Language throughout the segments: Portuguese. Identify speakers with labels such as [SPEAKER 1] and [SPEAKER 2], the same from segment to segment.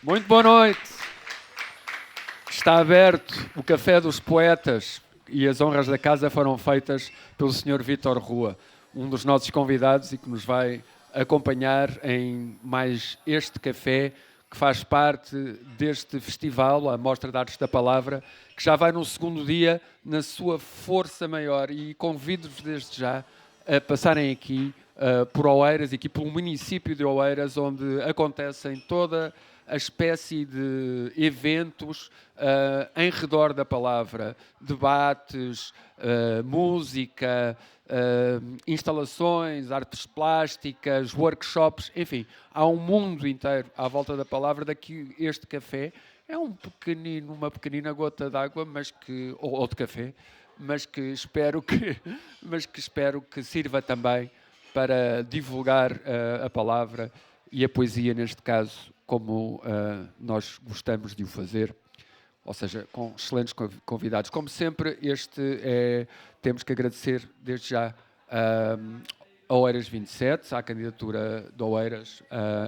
[SPEAKER 1] Muito boa noite. Está aberto o Café dos Poetas e as honras da casa foram feitas pelo Sr. Vítor Rua, um dos nossos convidados e que nos vai acompanhar em mais este café que faz parte deste festival, a Mostra de Artes da Palavra, que já vai no segundo dia na sua força maior e convido-vos desde já a passarem aqui por Oeiras, aqui pelo município de Oeiras, onde acontecem toda a espécie de eventos em redor da palavra, debates, música, instalações, artes plásticas, workshops, enfim, há um mundo inteiro à volta da palavra. Daqui este café é uma pequenina gota d'água, ou de café, mas que espero que sirva também para divulgar a palavra e a poesia, neste caso, como nós gostamos de o fazer, ou seja, com excelentes convidados. Como sempre, temos que agradecer desde já a Oeiras 27, à candidatura de Oeiras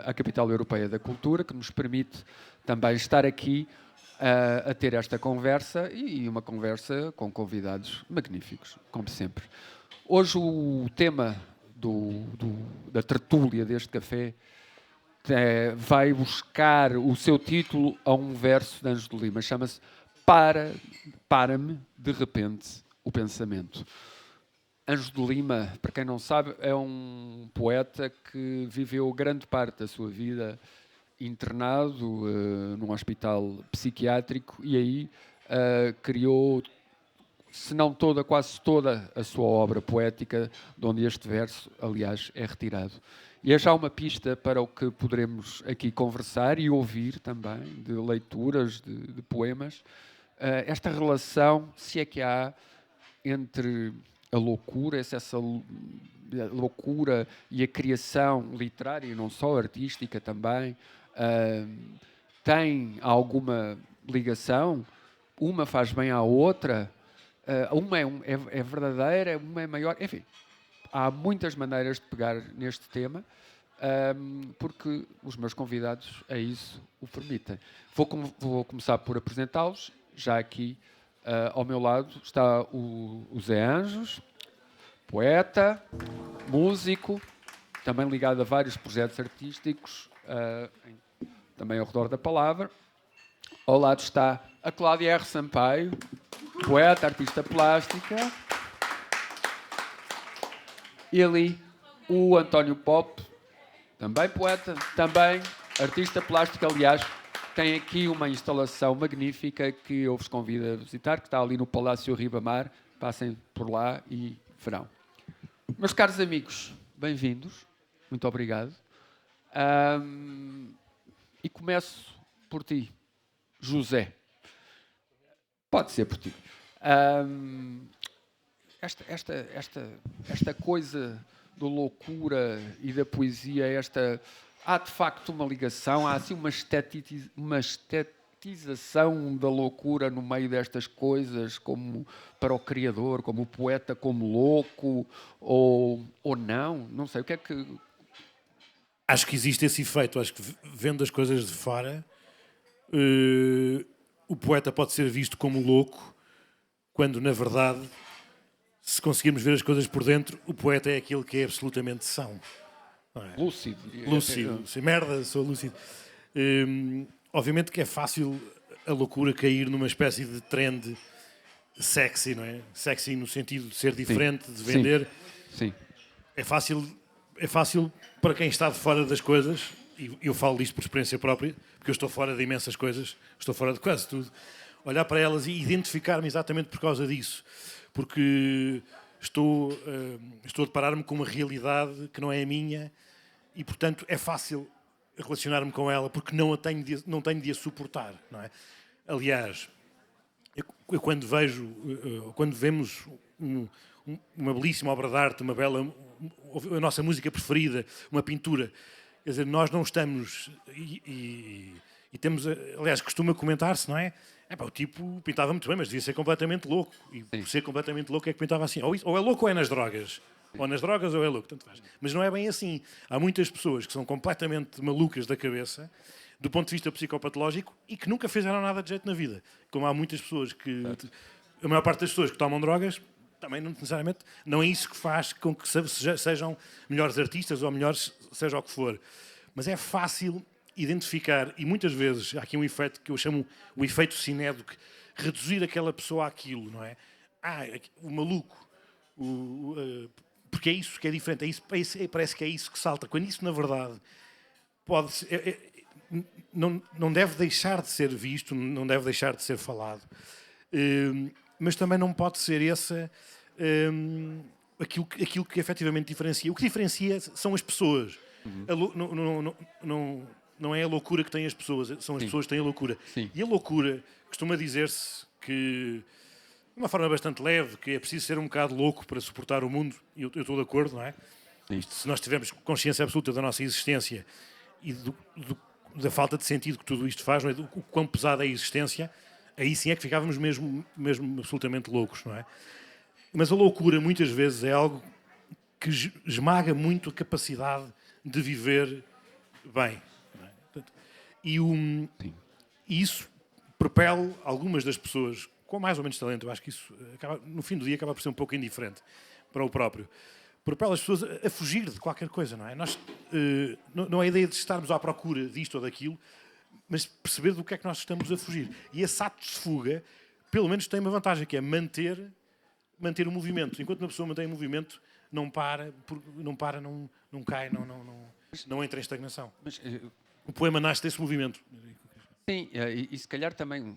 [SPEAKER 1] à Capital Europeia da Cultura, que nos permite também estar aqui a ter esta conversa e uma conversa com convidados magníficos, como sempre. Hoje o tema da tertúlia deste café vai buscar o seu título a um verso de Ângelo de Lima. Chama-se Para-me de repente o pensamento. Ângelo de Lima, para quem não sabe, é um poeta que viveu grande parte da sua vida internado num hospital psiquiátrico e aí criou, se não toda, quase toda a sua obra poética, de onde este verso, aliás, é retirado. E é já uma pista para o que poderemos aqui conversar e ouvir também, de leituras, de poemas. Esta relação, se é que há, entre a loucura, essa loucura e a criação literária, e não só artística também, tem alguma ligação? Uma faz bem à outra? Uma é verdadeira, uma é maior, enfim. Há muitas maneiras de pegar neste tema, porque os meus convidados a isso o permitem. Vou começar por apresentá-los. Já aqui ao meu lado está o Zé Anjos, poeta, músico, também ligado a vários projetos artísticos, também ao redor da palavra. Ao lado está a Cláudia R. Sampaio, poeta, artista plástica. E ali o António Pop, também poeta, também artista plástico. Aliás, tem aqui uma instalação magnífica que eu vos convido a visitar, que está ali no Palácio Ribamar. Passem por lá e verão. Meus caros amigos, bem-vindos. Muito obrigado. E começo por ti, José. Pode ser por ti. Esta coisa da loucura e da poesia, há de facto uma ligação, há assim uma estetização da loucura no meio destas coisas, como para o criador, como o poeta como louco, ou não sei, o que é que...
[SPEAKER 2] Acho que existe esse efeito, acho que vendo as coisas de fora, o poeta pode ser visto como louco, quando na verdade... Se conseguirmos ver as coisas por dentro, o poeta é aquele que é absolutamente são. Não é?
[SPEAKER 1] Lúcido.
[SPEAKER 2] Lúcido. Sem merda, sou lúcido. Obviamente que é fácil a loucura cair numa espécie de trend sexy, não é? Sexy no sentido de ser diferente, de vender.
[SPEAKER 1] Sim.
[SPEAKER 2] É fácil para quem está de fora das coisas, e eu falo disto por experiência própria, porque eu estou fora de imensas coisas, estou fora de quase tudo. olhar para elas e identificar-me exatamente por causa disso. Porque estou a deparar-me com uma realidade que não é a minha e, portanto, é fácil relacionar-me com ela porque não tenho de a suportar, não é? Aliás, eu quando vemos uma belíssima obra de arte, a nossa música preferida, uma pintura, quer dizer, nós não estamos e temos, aliás, costuma comentar-se, não é? O tipo pintava muito bem, mas devia ser completamente louco. E por ser completamente louco é que pintava assim. Ou é louco ou é nas drogas. Ou nas drogas ou é louco, tanto faz. Mas não é bem assim. Há muitas pessoas que são completamente malucas da cabeça, do ponto de vista psicopatológico, e que nunca fizeram nada de jeito na vida. Como há muitas pessoas que... A maior parte das pessoas que tomam drogas, também não necessariamente... Não é isso que faz com que sejam melhores artistas ou melhores, seja o que for. Mas é fácil identificar, e muitas vezes há aqui um efeito que eu chamo o efeito Cinédoc, reduzir aquela pessoa àquilo, não é? O maluco, porque é isso que é diferente, parece que é isso que salta, quando isso, na verdade, pode ser, não deve deixar de ser visto, não deve deixar de ser falado, mas também não pode ser aquilo que efetivamente diferencia. O que diferencia são as pessoas. Não é a loucura que têm as pessoas, são as pessoas que têm a loucura.
[SPEAKER 1] Sim.
[SPEAKER 2] E a loucura costuma dizer-se que, de uma forma bastante leve, que é preciso ser um bocado louco para suportar o mundo, e eu estou de acordo, não é? Se nós tivermos consciência absoluta da nossa existência e da falta de sentido que tudo isto faz, não é? O quão pesada é a existência, aí sim é que ficávamos mesmo absolutamente loucos, não é? Mas a loucura, muitas vezes, é algo que esmaga muito a capacidade de viver bem. E isso propele algumas das pessoas com mais ou menos talento. Eu acho que isso, no fim do dia, acaba por ser um pouco indiferente para o próprio. Propele as pessoas a fugir de qualquer coisa, não é? Não é a ideia de estarmos à procura disto ou daquilo, mas perceber do que é que nós estamos a fugir. E esse ato de fuga, pelo menos, tem uma vantagem, que é manter o movimento. Enquanto uma pessoa mantém o movimento, não cai, não entra em estagnação. O poema nasce desse movimento.
[SPEAKER 1] Sim, e se calhar também,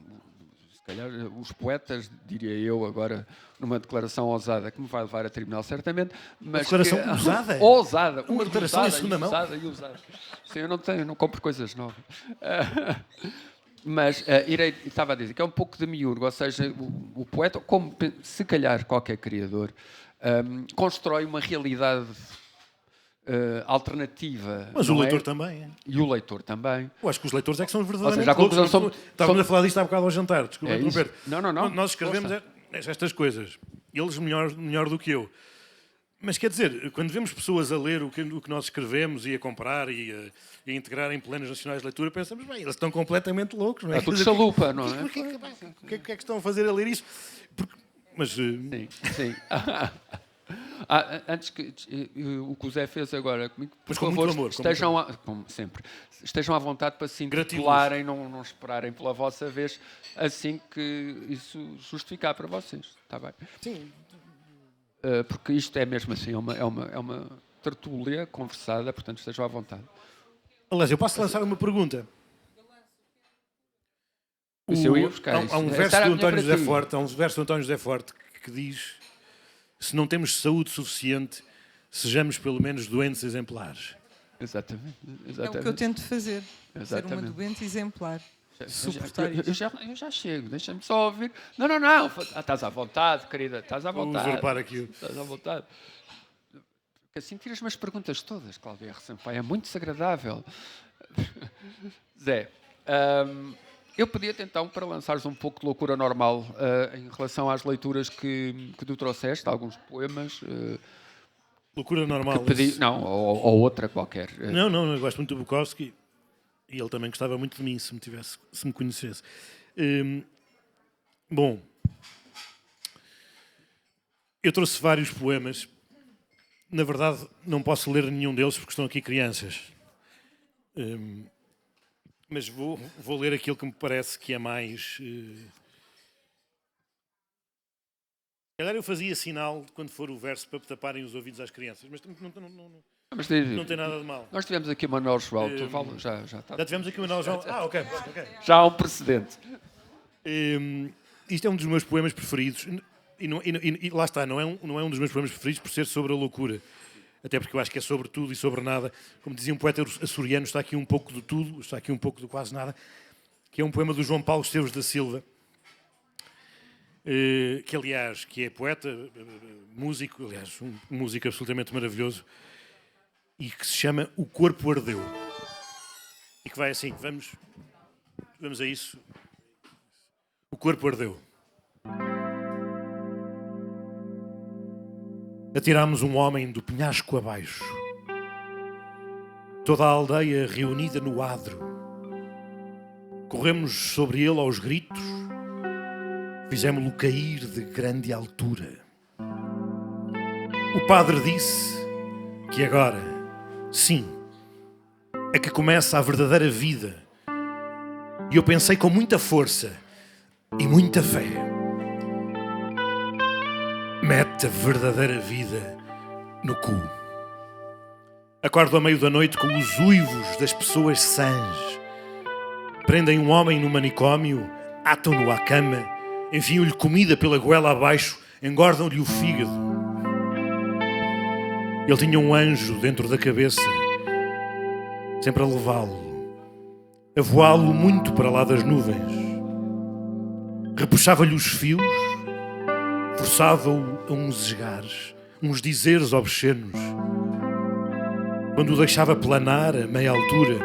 [SPEAKER 1] os poetas, diria eu agora, numa declaração ousada, que me vai levar a tribunal certamente, mas...
[SPEAKER 2] Declaração ousada?
[SPEAKER 1] Ousada.
[SPEAKER 2] Uma declaração em segunda mão?
[SPEAKER 1] Ousada. Sim, eu não compro coisas novas. Mas estava a dizer que é um pouco de miúdo, ou seja, o poeta, como se calhar qualquer criador, constrói uma realidade alternativa.
[SPEAKER 2] Mas o leitor também. É?
[SPEAKER 1] E o leitor também.
[SPEAKER 2] Eu acho que os leitores é que são verdadeiramente
[SPEAKER 1] loucos.
[SPEAKER 2] Estávamos a falar disto há bocado ao jantar. Desculpa interromper.
[SPEAKER 1] Não.
[SPEAKER 2] Nós escrevemos estas coisas. Eles melhor do que eu. Mas quer dizer, quando vemos pessoas a ler o que nós escrevemos e a comprar e a integrar em planos nacionais de leitura, pensamos, bem, eles estão completamente loucos. Não é?
[SPEAKER 1] Tudo chalupa, não é?
[SPEAKER 2] O que é que estão a fazer a ler isso?
[SPEAKER 1] Sim. Antes que o que o Zé fez agora comigo, por
[SPEAKER 2] mas com
[SPEAKER 1] favor,
[SPEAKER 2] muito amor,
[SPEAKER 1] como sempre, estejam à vontade para se intitularem, não esperarem pela vossa vez, assim que isso justificar para vocês, está bem?
[SPEAKER 2] Sim.
[SPEAKER 1] Porque isto é mesmo assim, é uma tertúlia conversada, portanto estejam à vontade.
[SPEAKER 2] Aliás, eu posso lançar uma pergunta. Há um verso do António José Forte que diz: se não temos saúde suficiente, sejamos pelo menos doentes exemplares.
[SPEAKER 1] Exatamente.
[SPEAKER 3] É o que eu tento fazer.
[SPEAKER 1] Exatamente.
[SPEAKER 3] Ser uma doente exemplar.
[SPEAKER 1] Eu já chego, deixa-me só ouvir. Não. Estás à vontade, querida, estás à vontade.
[SPEAKER 2] Vou usurpar aquilo.
[SPEAKER 1] Estás à vontade. Porque assim tiras umas perguntas todas, Cláudia R. Sampaio. É muito desagradável. Zé, eu pedia-te então para lançares um pouco de loucura normal em relação às leituras que tu trouxeste, alguns poemas.
[SPEAKER 2] Loucura normal.
[SPEAKER 1] Não, ou outra qualquer.
[SPEAKER 2] Não, eu gosto muito do Bukowski. E ele também gostava muito de mim, se me conhecesse. Bom, eu trouxe vários poemas. Na verdade, não posso ler nenhum deles porque estão aqui crianças. Mas vou ler aquilo que me parece que é mais... Se calhar eu fazia sinal quando for o verso para taparem os ouvidos às crianças. Mas não tem nada de mal.
[SPEAKER 1] Nós tivemos aqui o Manuel João, já está.
[SPEAKER 2] Já tivemos aqui o Manuel João. Ok.
[SPEAKER 1] Já há um precedente.
[SPEAKER 2] Isto é um dos meus poemas preferidos. E lá está, não é um dos meus poemas preferidos por ser sobre a loucura. Até porque eu acho que é sobre tudo e sobre nada. Como dizia um poeta açoriano, está aqui um pouco de tudo, está aqui um pouco de quase nada. Que é um poema do João Paulo Esteves da Silva. Que aliás, que é poeta, músico, aliás, um músico absolutamente maravilhoso. E que se chama O Corpo Ardeu. E que vai assim, vamos a isso. O corpo ardeu. Atirámos um homem do penhasco abaixo. Toda a aldeia reunida no adro. Corremos sobre ele aos gritos. Fizemo-lo cair de grande altura. O padre disse que agora, sim, é que começa a verdadeira vida. E eu pensei com muita força e muita fé. Mete a verdadeira vida no cu. Acordo à meio da noite com os uivos das pessoas sãs. Prendem um homem no manicômio, atam-no à cama, enfiam-lhe comida pela goela abaixo, engordam-lhe o fígado. Ele tinha um anjo dentro da cabeça, sempre a levá-lo, a voá-lo muito para lá das nuvens. Repuxava-lhe os fios, forçava-o a uns esgares, uns dizeres obscenos. Quando o deixava planar a meia altura,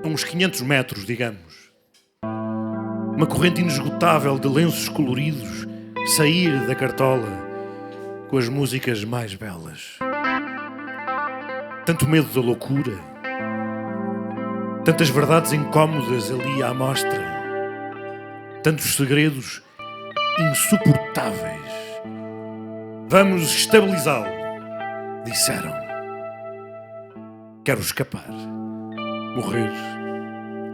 [SPEAKER 2] a uns 500 metros, digamos, uma corrente inesgotável de lenços coloridos sair da cartola com as músicas mais belas. Tanto medo da loucura, tantas verdades incómodas ali à mostra, tantos segredos insuportáveis. Vamos estabilizá-lo, disseram. Quero escapar, morrer,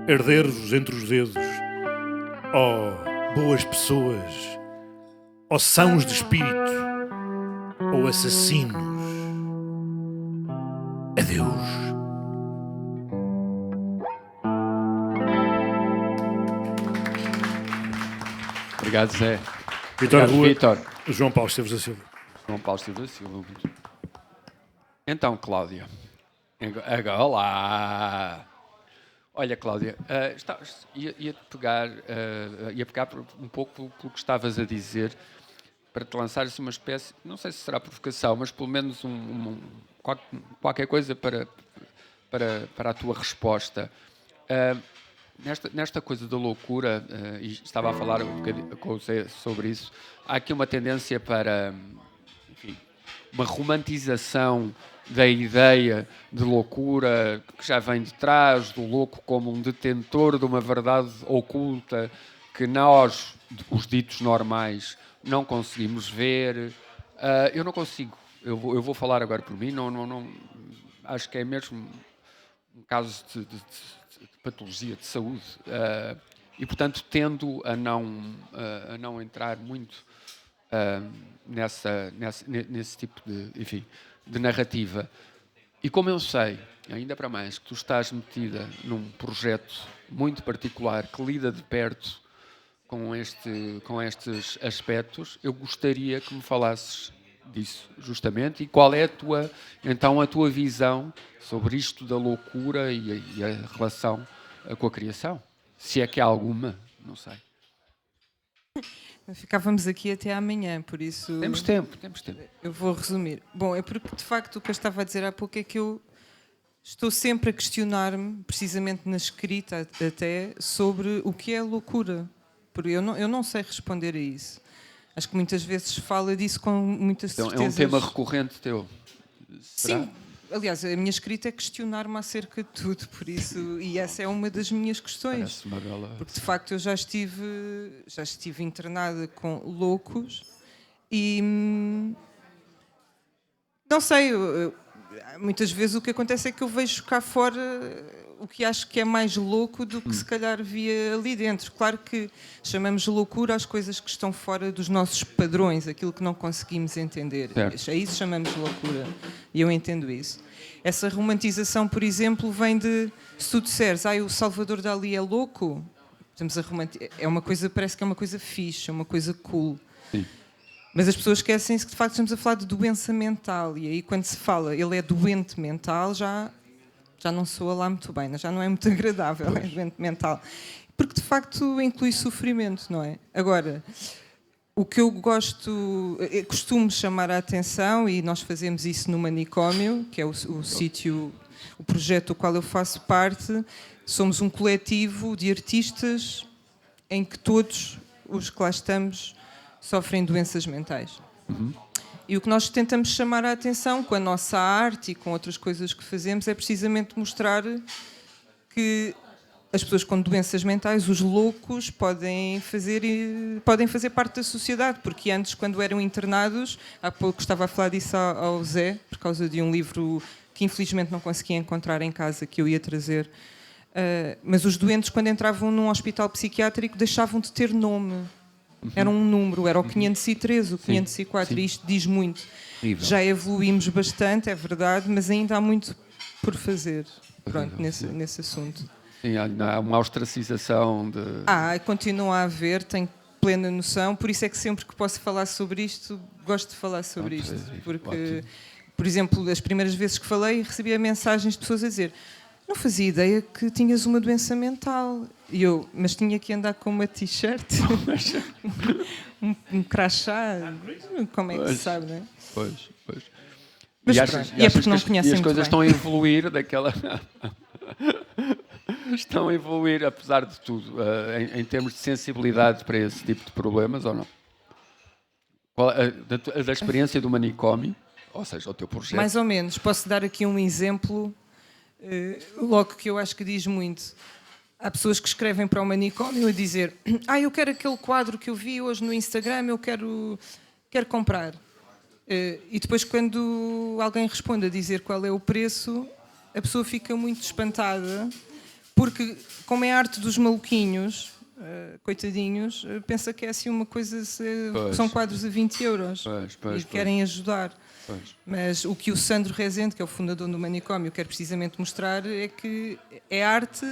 [SPEAKER 2] herder-vos entre os dedos. Oh, boas pessoas, oh sãos de espírito, oh assassinos, adeus.
[SPEAKER 1] Obrigado, Zé.
[SPEAKER 2] Vítor
[SPEAKER 1] Obrigado,
[SPEAKER 2] Rua,
[SPEAKER 1] Vítor.
[SPEAKER 2] João Paulo Esteves da Silva.
[SPEAKER 1] João Paulo Esteves da Silva. Então, Cláudia. Olá! Olha, Cláudia, ia pegar um pouco pelo que estavas a dizer para te lançar assim uma espécie, não sei se será provocação, mas pelo menos qualquer coisa para a tua resposta. Nesta coisa da loucura, e estava a falar um bocadinho com o Zé sobre isso, há aqui uma tendência para, enfim, uma romantização da ideia de loucura que já vem de trás, do louco como um detentor de uma verdade oculta que nós, os ditos normais, não conseguimos ver. Eu não consigo. Eu vou falar agora por mim. Não, acho que é mesmo um caso de patologia de saúde. E, portanto, tendo a não entrar muito nesse tipo de narrativa. E como eu sei, ainda para mais, que tu estás metida num projeto muito particular que lida de perto com estes aspectos, eu gostaria que me falasses disso, justamente, e qual é a tua visão sobre isto da loucura e a relação com a criação? Se é que há alguma, não sei.
[SPEAKER 3] Ficávamos aqui até amanhã, por isso...
[SPEAKER 1] Temos tempo.
[SPEAKER 3] Eu vou resumir. Bom, é porque, de facto, o que eu estava a dizer há pouco é que eu estou sempre a questionar-me, precisamente na escrita até, sobre o que é loucura. Porque eu não sei responder a isso. Acho que muitas vezes fala disso com muita certeza.
[SPEAKER 1] Então, é um tema recorrente teu? Será?
[SPEAKER 3] Sim. Aliás, a minha escrita é questionar-me acerca de tudo, por isso, e essa é uma das minhas questões. Porque, de facto, eu já estive internada com loucos e não sei, muitas vezes o que acontece é que eu vejo cá fora o que acho que é mais louco do que se calhar via ali dentro. Claro que chamamos de loucura as coisas que estão fora dos nossos padrões, aquilo que não conseguimos entender.
[SPEAKER 1] Certo.
[SPEAKER 3] A isso chamamos de loucura. E eu entendo isso. Essa romantização, por exemplo, vem de... Se tu disseres, o Salvador Dalí é louco, É uma coisa, parece que é uma coisa fixe, é uma coisa cool.
[SPEAKER 1] Sim.
[SPEAKER 3] Mas as pessoas esquecem-se que de facto estamos a falar de doença mental. E aí quando se fala ele é doente mental, já não soa lá muito bem, já não é muito agradável, é doente mental. Porque de facto inclui sofrimento, não é? Agora, o que eu costumo chamar a atenção, e nós fazemos isso no Manicômio, que é o sítio, o projeto do qual eu faço parte, somos um coletivo de artistas em que todos os que lá estamos sofrem doenças mentais.
[SPEAKER 1] Uhum.
[SPEAKER 3] E o que nós tentamos chamar a atenção com a nossa arte e com outras coisas que fazemos é precisamente mostrar que as pessoas com doenças mentais, os loucos, podem fazer parte da sociedade, porque antes, quando eram internados, há pouco estava a falar disso ao Zé, por causa de um livro que infelizmente não conseguia encontrar em casa, que eu ia trazer, mas os doentes, quando entravam num hospital psiquiátrico, deixavam de ter nome. Era um número, era o 513, o 504, e isto diz muito.
[SPEAKER 1] Horrível.
[SPEAKER 3] Já evoluímos bastante, é verdade, mas ainda há muito por fazer, pronto, nesse assunto.
[SPEAKER 1] Sim, há uma ostracização de...
[SPEAKER 3] Continua a haver, tenho plena noção, por isso é que sempre que posso falar sobre isto, gosto de falar sobre isto, porque, por exemplo, as primeiras vezes que falei, recebia mensagens de pessoas a dizer: não fazia ideia que tinhas uma doença mental. E eu, mas tinha que andar com uma t-shirt, um crachá, como é que se sabe, não é?
[SPEAKER 1] Pois.
[SPEAKER 3] Mas é porque não conhecem muito bem.
[SPEAKER 1] E as coisas estão a evoluir daquela... Estão a evoluir, apesar de tudo, em termos de sensibilidade para esse tipo de problemas, ou não? Da experiência do Manicômio, ou seja, o teu projeto...
[SPEAKER 3] Mais ou menos. Posso dar aqui um exemplo, logo que eu acho que diz muito. Há pessoas que escrevem para o Manicômio a dizer: eu quero aquele quadro que eu vi hoje no Instagram, eu quero comprar. E depois, quando alguém responde a dizer qual é o preço, a pessoa fica muito espantada, porque, como é a arte dos maluquinhos, coitadinhos, pensa que é assim uma coisa, são quadros a 20 euros e querem ajudar. Pois. Mas o que o Sandro Rezende, que é o fundador do Manicômio, quer precisamente mostrar é que é arte,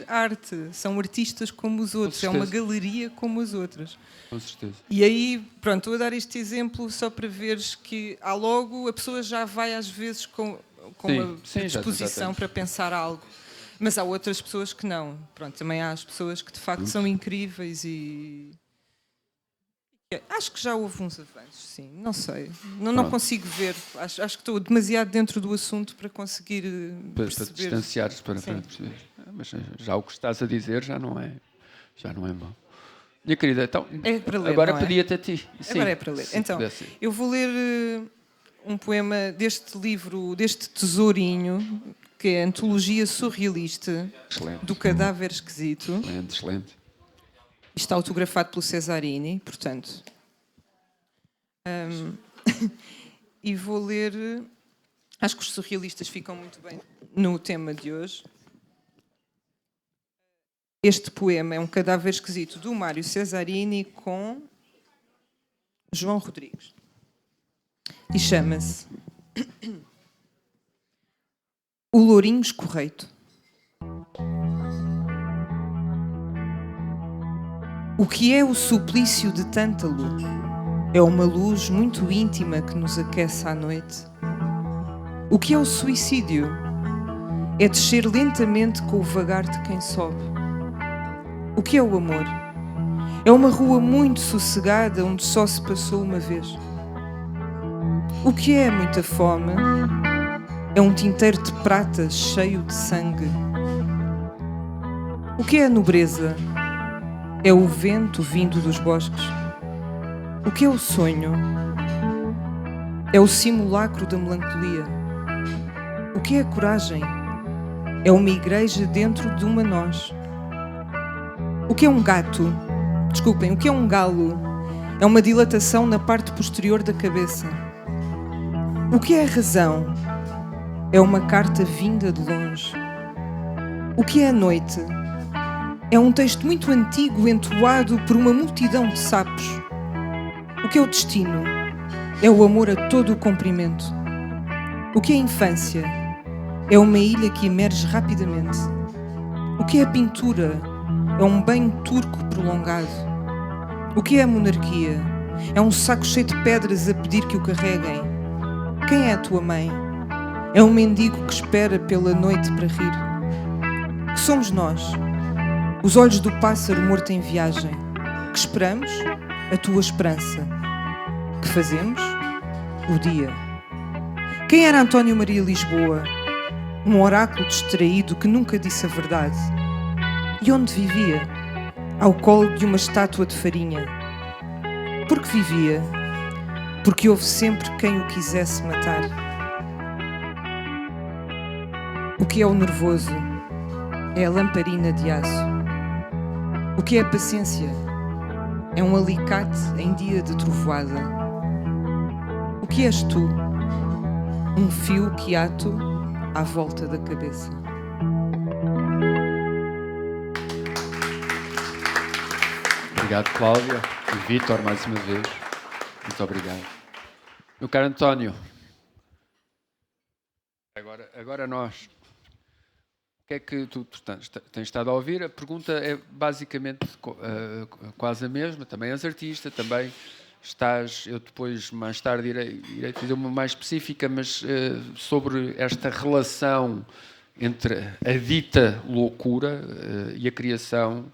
[SPEAKER 3] são artistas como os outros, é uma galeria como as outras.
[SPEAKER 1] Com certeza.
[SPEAKER 3] E aí, pronto, estou a dar este exemplo só para veres que há logo, a pessoa já vai às vezes com uma disposição para pensar algo. Mas há outras pessoas que não. Pronto, também há as pessoas que de facto são incríveis e... Acho que já houve uns avanços, sim. Não sei. Não consigo ver. Acho que estou demasiado dentro do assunto para conseguir perceber.
[SPEAKER 1] Para distanciar-se, para perceber. Mas já o que estás a dizer já não é mau. Minha querida, então,
[SPEAKER 3] é para ler,
[SPEAKER 1] agora pedia-te a ti. Sim,
[SPEAKER 3] agora é para ler. Então, eu vou ler um poema deste livro, deste tesourinho, que é a Antologia Surrealista do Cadáver Esquisito.
[SPEAKER 1] Excelente.
[SPEAKER 3] Está autografado pelo Cesarini, portanto. E vou ler... Acho que os surrealistas ficam muito bem no tema de hoje. Este poema é um Cadáver Esquisito do Mário Cesarini com João Rodrigues. E chama-se O Lourinho Escorreito. O que é o suplício de Tântalo? É uma luz muito íntima que nos aquece à noite. O que é o suicídio? É descer lentamente com o vagar de quem sobe. O que é o amor? É uma rua muito sossegada onde só se passou uma vez. O que é muita fome? É um tinteiro de prata cheio de sangue. O que é a nobreza? É o vento vindo dos bosques. O que é o sonho? É o simulacro da melancolia. O que é a coragem? É uma igreja dentro de uma nós. O que é um gato? Desculpem, o que é um galo? É uma dilatação na parte posterior da cabeça. O que é a razão? É uma carta vinda de longe. O que é a noite? É um texto muito antigo entoado por uma multidão de sapos. O que é o destino? É o amor a todo o comprimento. O que é a infância? É uma ilha que emerge rapidamente. O que é a pintura? É um banho turco prolongado. O que é a monarquia? É um saco cheio de pedras a pedir que o carreguem. Quem é a tua mãe? É um mendigo que espera pela noite para rir. Que somos nós? Os olhos do pássaro morto em viagem. Que esperamos? A tua esperança. Que fazemos? O dia. Quem era António Maria Lisboa? Um oráculo distraído que nunca disse a verdade. E onde vivia? Ao colo de uma estátua de farinha. Por que vivia? Porque houve sempre quem o quisesse matar. O que é o nervoso? É a lamparina de aço. O que é a paciência? É um alicate em dia de trovoada. O que és tu? Um fio que ato à volta da cabeça.
[SPEAKER 1] Obrigado, Cláudia e Vítor, mais uma vez. Muito obrigado. Meu caro António, agora nós. O que é que tu tens estado a ouvir? A pergunta é basicamente quase a mesma. Também és artista, também estás... Eu depois, mais tarde, irei fazer uma mais específica, mas sobre esta relação entre a dita loucura e a criação,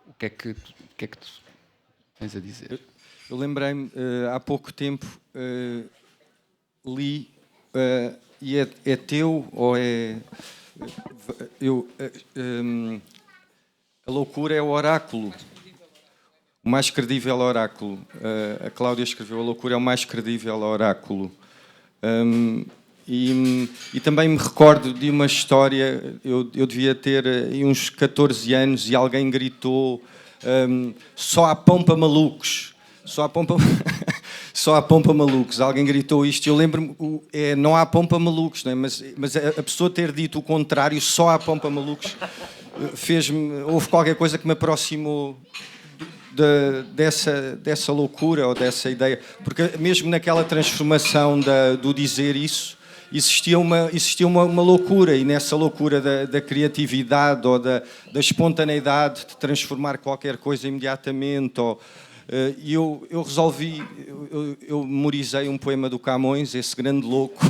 [SPEAKER 1] o que é que tu tens a dizer?
[SPEAKER 4] Eu lembrei-me, há pouco tempo, li, e é teu ou é... a loucura é o oráculo, o mais credível oráculo. A Cláudia escreveu: a loucura é o mais credível oráculo. E também me recordo de uma história. Eu devia ter uns 14 anos e alguém gritou: só há pão para malucos. Só há pão para... Só há pão para malucos. Alguém gritou isto. Eu lembro-me, não há pão para malucos, não é? Mas a pessoa ter dito o contrário, só há pão para malucos, houve qualquer coisa que me aproximou dessa loucura ou dessa ideia. Porque mesmo naquela transformação do dizer isso, existia uma loucura, e nessa loucura da criatividade ou da espontaneidade de transformar qualquer coisa imediatamente. E eu resolvi, eu memorizei um poema do Camões, esse grande louco.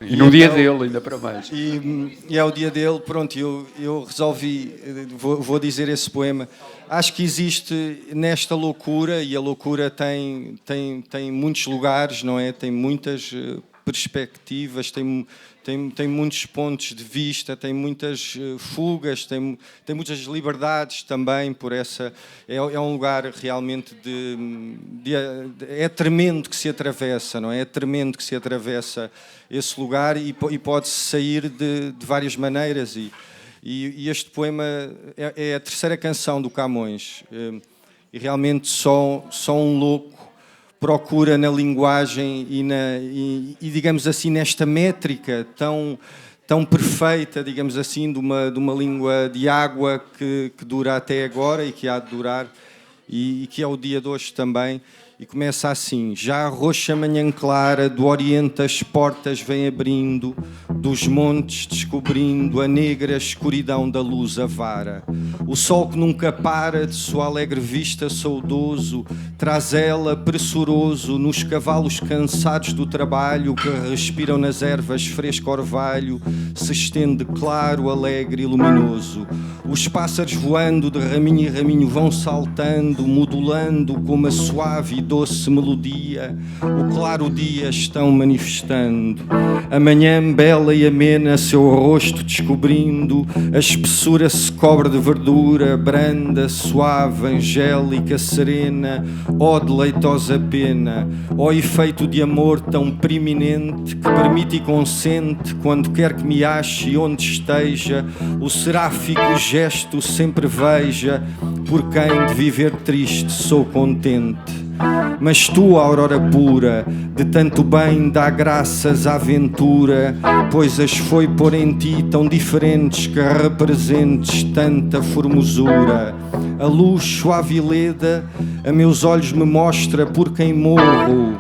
[SPEAKER 1] E no dia dele, ainda para mais.
[SPEAKER 4] E é o dia dele, pronto, eu resolvi, vou dizer esse poema. Acho que existe nesta loucura, e a loucura tem muitos lugares, não é? Tem muitas perspectivas, tem muitos pontos de vista, tem muitas fugas, tem muitas liberdades também por essa... É um lugar realmente é tremendo que se atravessa, não é? É tremendo que se atravessa esse lugar e pode-se sair de várias maneiras. E este poema é a terceira canção do Camões. E realmente só um louco procura na linguagem e digamos assim, nesta métrica tão perfeita, digamos assim, de uma língua de água que dura até agora e que há de durar, e que é o dia de hoje também. E começa assim: já a roxa manhã clara do oriente as portas vem abrindo, dos montes descobrindo a negra escuridão da luz avara. O sol que nunca para de sua alegre vista saudoso traz ela pressuroso nos cavalos cansados do trabalho que respiram nas ervas fresco orvalho, se estende claro, alegre e luminoso. Os pássaros voando de raminho em raminho vão saltando, modulando com uma suave e doce melodia o claro dia estão manifestando. A manhã bela e amena seu rosto descobrindo, a espessura se cobre de verdura branda, suave, angélica, serena. Ó deleitosa pena, ó efeito de amor tão preeminente que permite e consente, quando quer que me ache onde esteja, o seráfico gesto sempre veja, por quem de viver triste sou contente. Mas tu, aurora pura, de tanto bem dá graças à aventura, pois as foi pôr em ti tão diferentes que representes tanta formosura. A luz suave e leda a meus olhos me mostra por quem morro,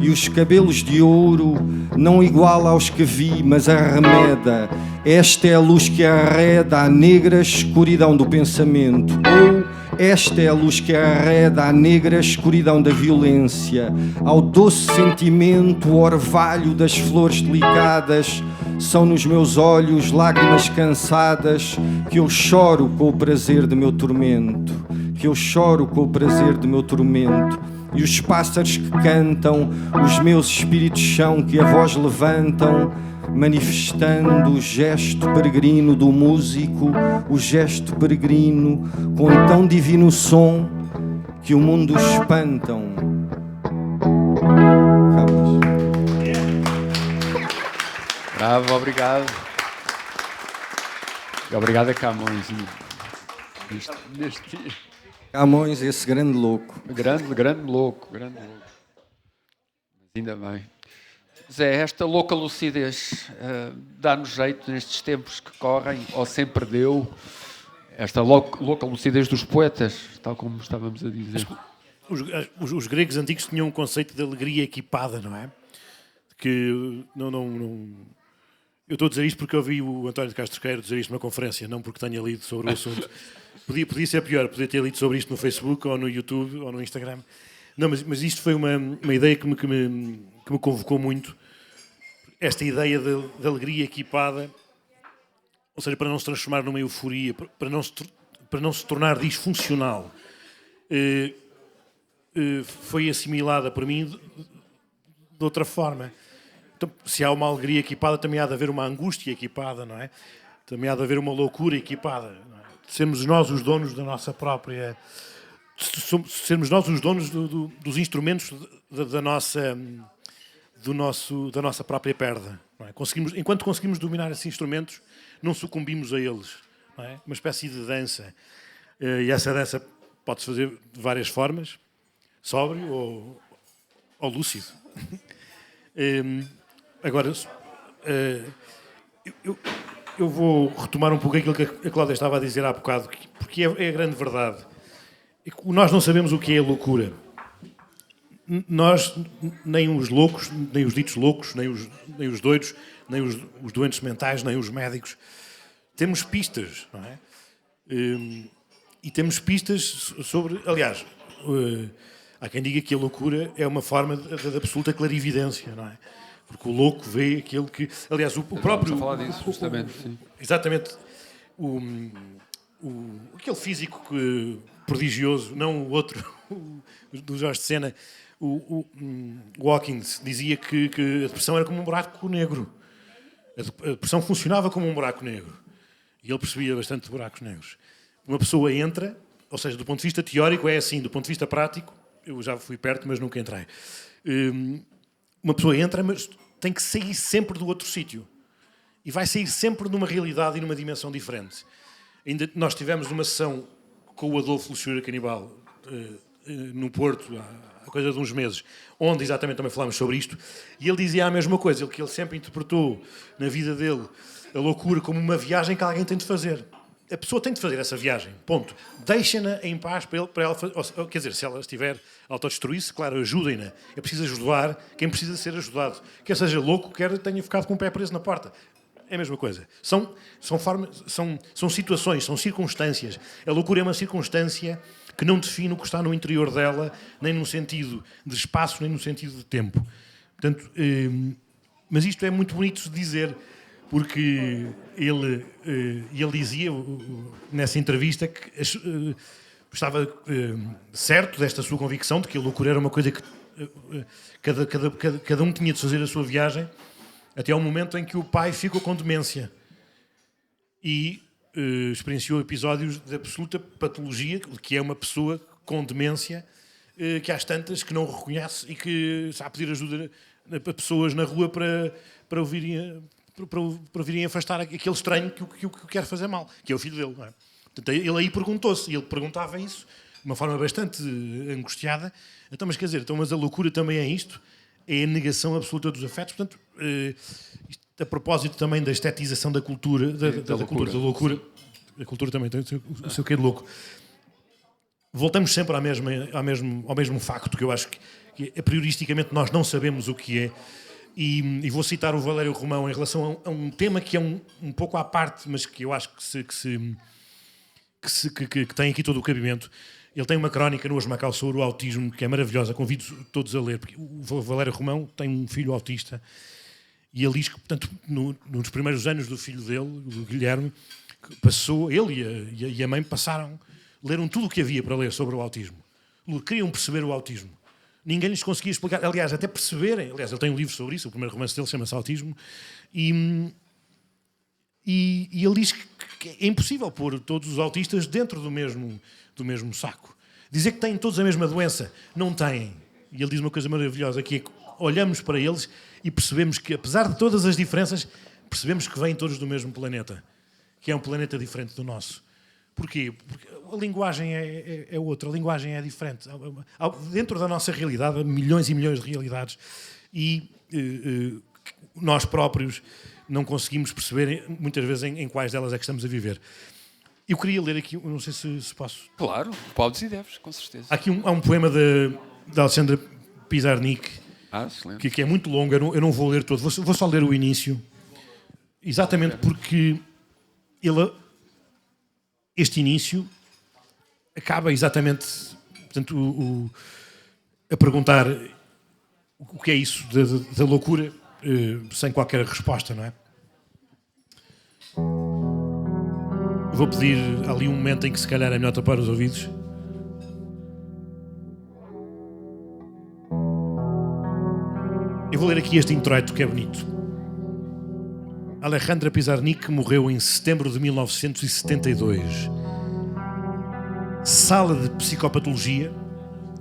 [SPEAKER 4] e os cabelos de ouro não igual aos que vi, mas arremeda. Esta é a luz que arreda a negra escuridão do pensamento. Ou esta é a luz que arreda a negra escuridão da violência. Ao doce sentimento, o orvalho das flores delicadas, são nos meus olhos lágrimas cansadas, que eu choro com o prazer de meu tormento, que eu choro com o prazer de meu tormento. E os pássaros que cantam, os meus espíritos são que a voz levantam, manifestando o gesto peregrino do músico, o gesto peregrino com tão divino som que o mundo espantam.
[SPEAKER 1] Bravo, obrigado. E obrigado a Camões neste dia.
[SPEAKER 4] Camões, esse grande louco.
[SPEAKER 1] Grande louco. Mas ainda bem. Zé, esta louca lucidez dá-nos jeito nestes tempos que correm, ou sempre deu, esta louca lucidez dos poetas, tal como estávamos a dizer.
[SPEAKER 2] Os gregos antigos tinham um conceito de alegria equipada, não é? Que não. Eu estou a dizer isto porque eu ouvi o António de Castro Queiro dizer isto numa conferência, não porque tenha lido sobre o assunto. Podia ser pior, podia ter lido sobre isto no Facebook, ou no YouTube, ou no Instagram. Não, mas isto foi uma ideia que me convocou muito. Esta ideia de alegria equipada, ou seja, para não se transformar numa euforia, para não se tornar disfuncional, foi assimilada por mim de outra forma. Então, se há uma alegria equipada, também há de haver uma angústia equipada, não é? Também há de haver uma loucura equipada. Não é? Sermos nós os donos da nossa própria... Sermos nós os donos dos instrumentos da nossa própria perda. Não é? Enquanto conseguimos dominar esses instrumentos, não sucumbimos a eles. Não é? Uma espécie de dança. E essa dança pode-se fazer de várias formas, sóbrio ou lúcido. Agora, eu vou retomar um pouco aquilo que a Cláudia estava a dizer há bocado, porque é a grande verdade. Nós não sabemos o que é a loucura. Nós, nem os loucos, nem os ditos loucos, nem os doidos, nem os doentes mentais, nem os médicos, temos pistas, não é? E temos pistas sobre... Aliás, há quem diga que a loucura é uma forma de absoluta clarividência, não é? Porque o louco vê aquele que... Aliás, o próprio...
[SPEAKER 1] Estamos a falar disso, justamente, sim.
[SPEAKER 2] Exatamente. Aquele físico prodigioso, não o outro, do Jorge de Sena, o Hawkins, dizia que a depressão era como um buraco negro. A depressão funcionava como um buraco negro. E ele percebia bastante de buracos negros. Uma pessoa entra, ou seja, do ponto de vista teórico é assim, do ponto de vista prático, eu já fui perto, mas nunca entrei. Uma pessoa entra, mas tem que sair sempre do outro sítio. E vai sair sempre numa realidade e numa dimensão diferente. Ainda nós tivemos uma sessão com o Adolfo Luxúria Canibal no Porto, há coisa de uns meses, onde exatamente também falámos sobre isto, e ele dizia a mesma coisa, que ele sempre interpretou na vida dele a loucura como uma viagem que alguém tem de fazer. A pessoa tem de fazer essa viagem, ponto. Deixem-na em paz para ela fazer. Quer dizer, se ela estiver a autodestruir-se, claro, ajudem-na. É preciso ajudar quem precisa ser ajudado. Quer seja louco, quer tenha ficado com o pé preso na porta. É a mesma coisa. São situações, são circunstâncias. A loucura é uma circunstância que não define o que está no interior dela, nem no sentido de espaço, nem no sentido de tempo. Portanto, mas isto é muito bonito de dizer, porque ele dizia nessa entrevista que estava certo desta sua convicção de que a loucura era uma coisa que cada um tinha de fazer a sua viagem, até ao momento em que o pai ficou com demência e experienciou episódios de absoluta patologia, que é uma pessoa com demência, que há tantas que não reconhece e que está a pedir ajuda a pessoas na rua para virem afastar aquele estranho que o quer fazer mal, que é o filho dele. Não é? Portanto, ele aí perguntou-se, e ele perguntava isso de uma forma bastante angustiada. Então, mas quer dizer, mas a loucura também é isto? É a negação absoluta dos afetos. Portanto, a propósito também da estetização da cultura, da loucura, a cultura também tem o seu quê de louco. Voltamos sempre ao mesmo facto, que eu acho que a prioristicamente nós não sabemos o que é. E vou citar o Valério Romão em relação a um tema que é um pouco à parte, mas que eu acho que tem aqui todo o cabimento. Ele tem uma crónica no Hoje Macau sobre o autismo que é maravilhosa, convido todos a ler, porque o Valério Romão tem um filho autista e ele diz que, portanto, nos primeiros anos do filho dele, do Guilherme, passou, ele e a mãe leram tudo o que havia para ler sobre o autismo. Queriam perceber o autismo. Ninguém lhes conseguia explicar, aliás, até perceberem. Aliás, ele tem um livro sobre isso, o primeiro romance dele chama-se Autismo, e ele diz que é impossível pôr todos os autistas dentro do mesmo saco. Dizer que têm todos a mesma doença, não têm. E ele diz uma coisa maravilhosa, que é que olhamos para eles e percebemos que, apesar de todas as diferenças, percebemos que vêm todos do mesmo planeta, que é um planeta diferente do nosso. Porquê? Porque a linguagem é outra, a linguagem é diferente. Dentro da nossa realidade, há milhões e milhões de realidades e nós próprios não conseguims perceber muitas vezes em quais delas é que estamos a viver. Eu queria ler aqui, não sei se posso.
[SPEAKER 1] Claro, podes e deves, com certeza.
[SPEAKER 2] Há um poema de Alexandra Pizarnik que é muito longo, eu não vou ler todo, vou só ler o início, exatamente porque este início acaba exatamente, portanto, a perguntar o que é isso da loucura, sem qualquer resposta, não é? Vou pedir ali um momento em que se calhar é melhor tapar os ouvidos. Eu vou ler aqui este introito que é bonito. Alejandra Pizarnik morreu em setembro de 1972. Sala de Psicopatologia,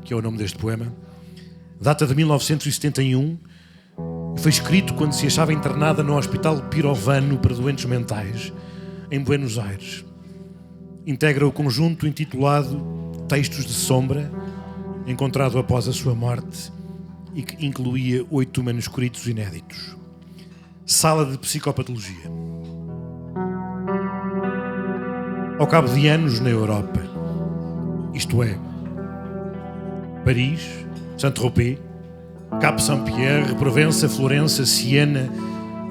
[SPEAKER 2] que é o nome deste poema, data de 1971 e foi escrito quando se achava internada no Hospital Pirovano para doentes mentais, em Buenos Aires. Integra o conjunto intitulado Textos de Sombra, encontrado após a sua morte e que incluía 8 manuscritos inéditos. Sala de Psicopatologia. Ao cabo de anos na Europa, isto é, Paris, Saint-Tropez, Cap Saint-Pierre, Provença, Florença, Siena,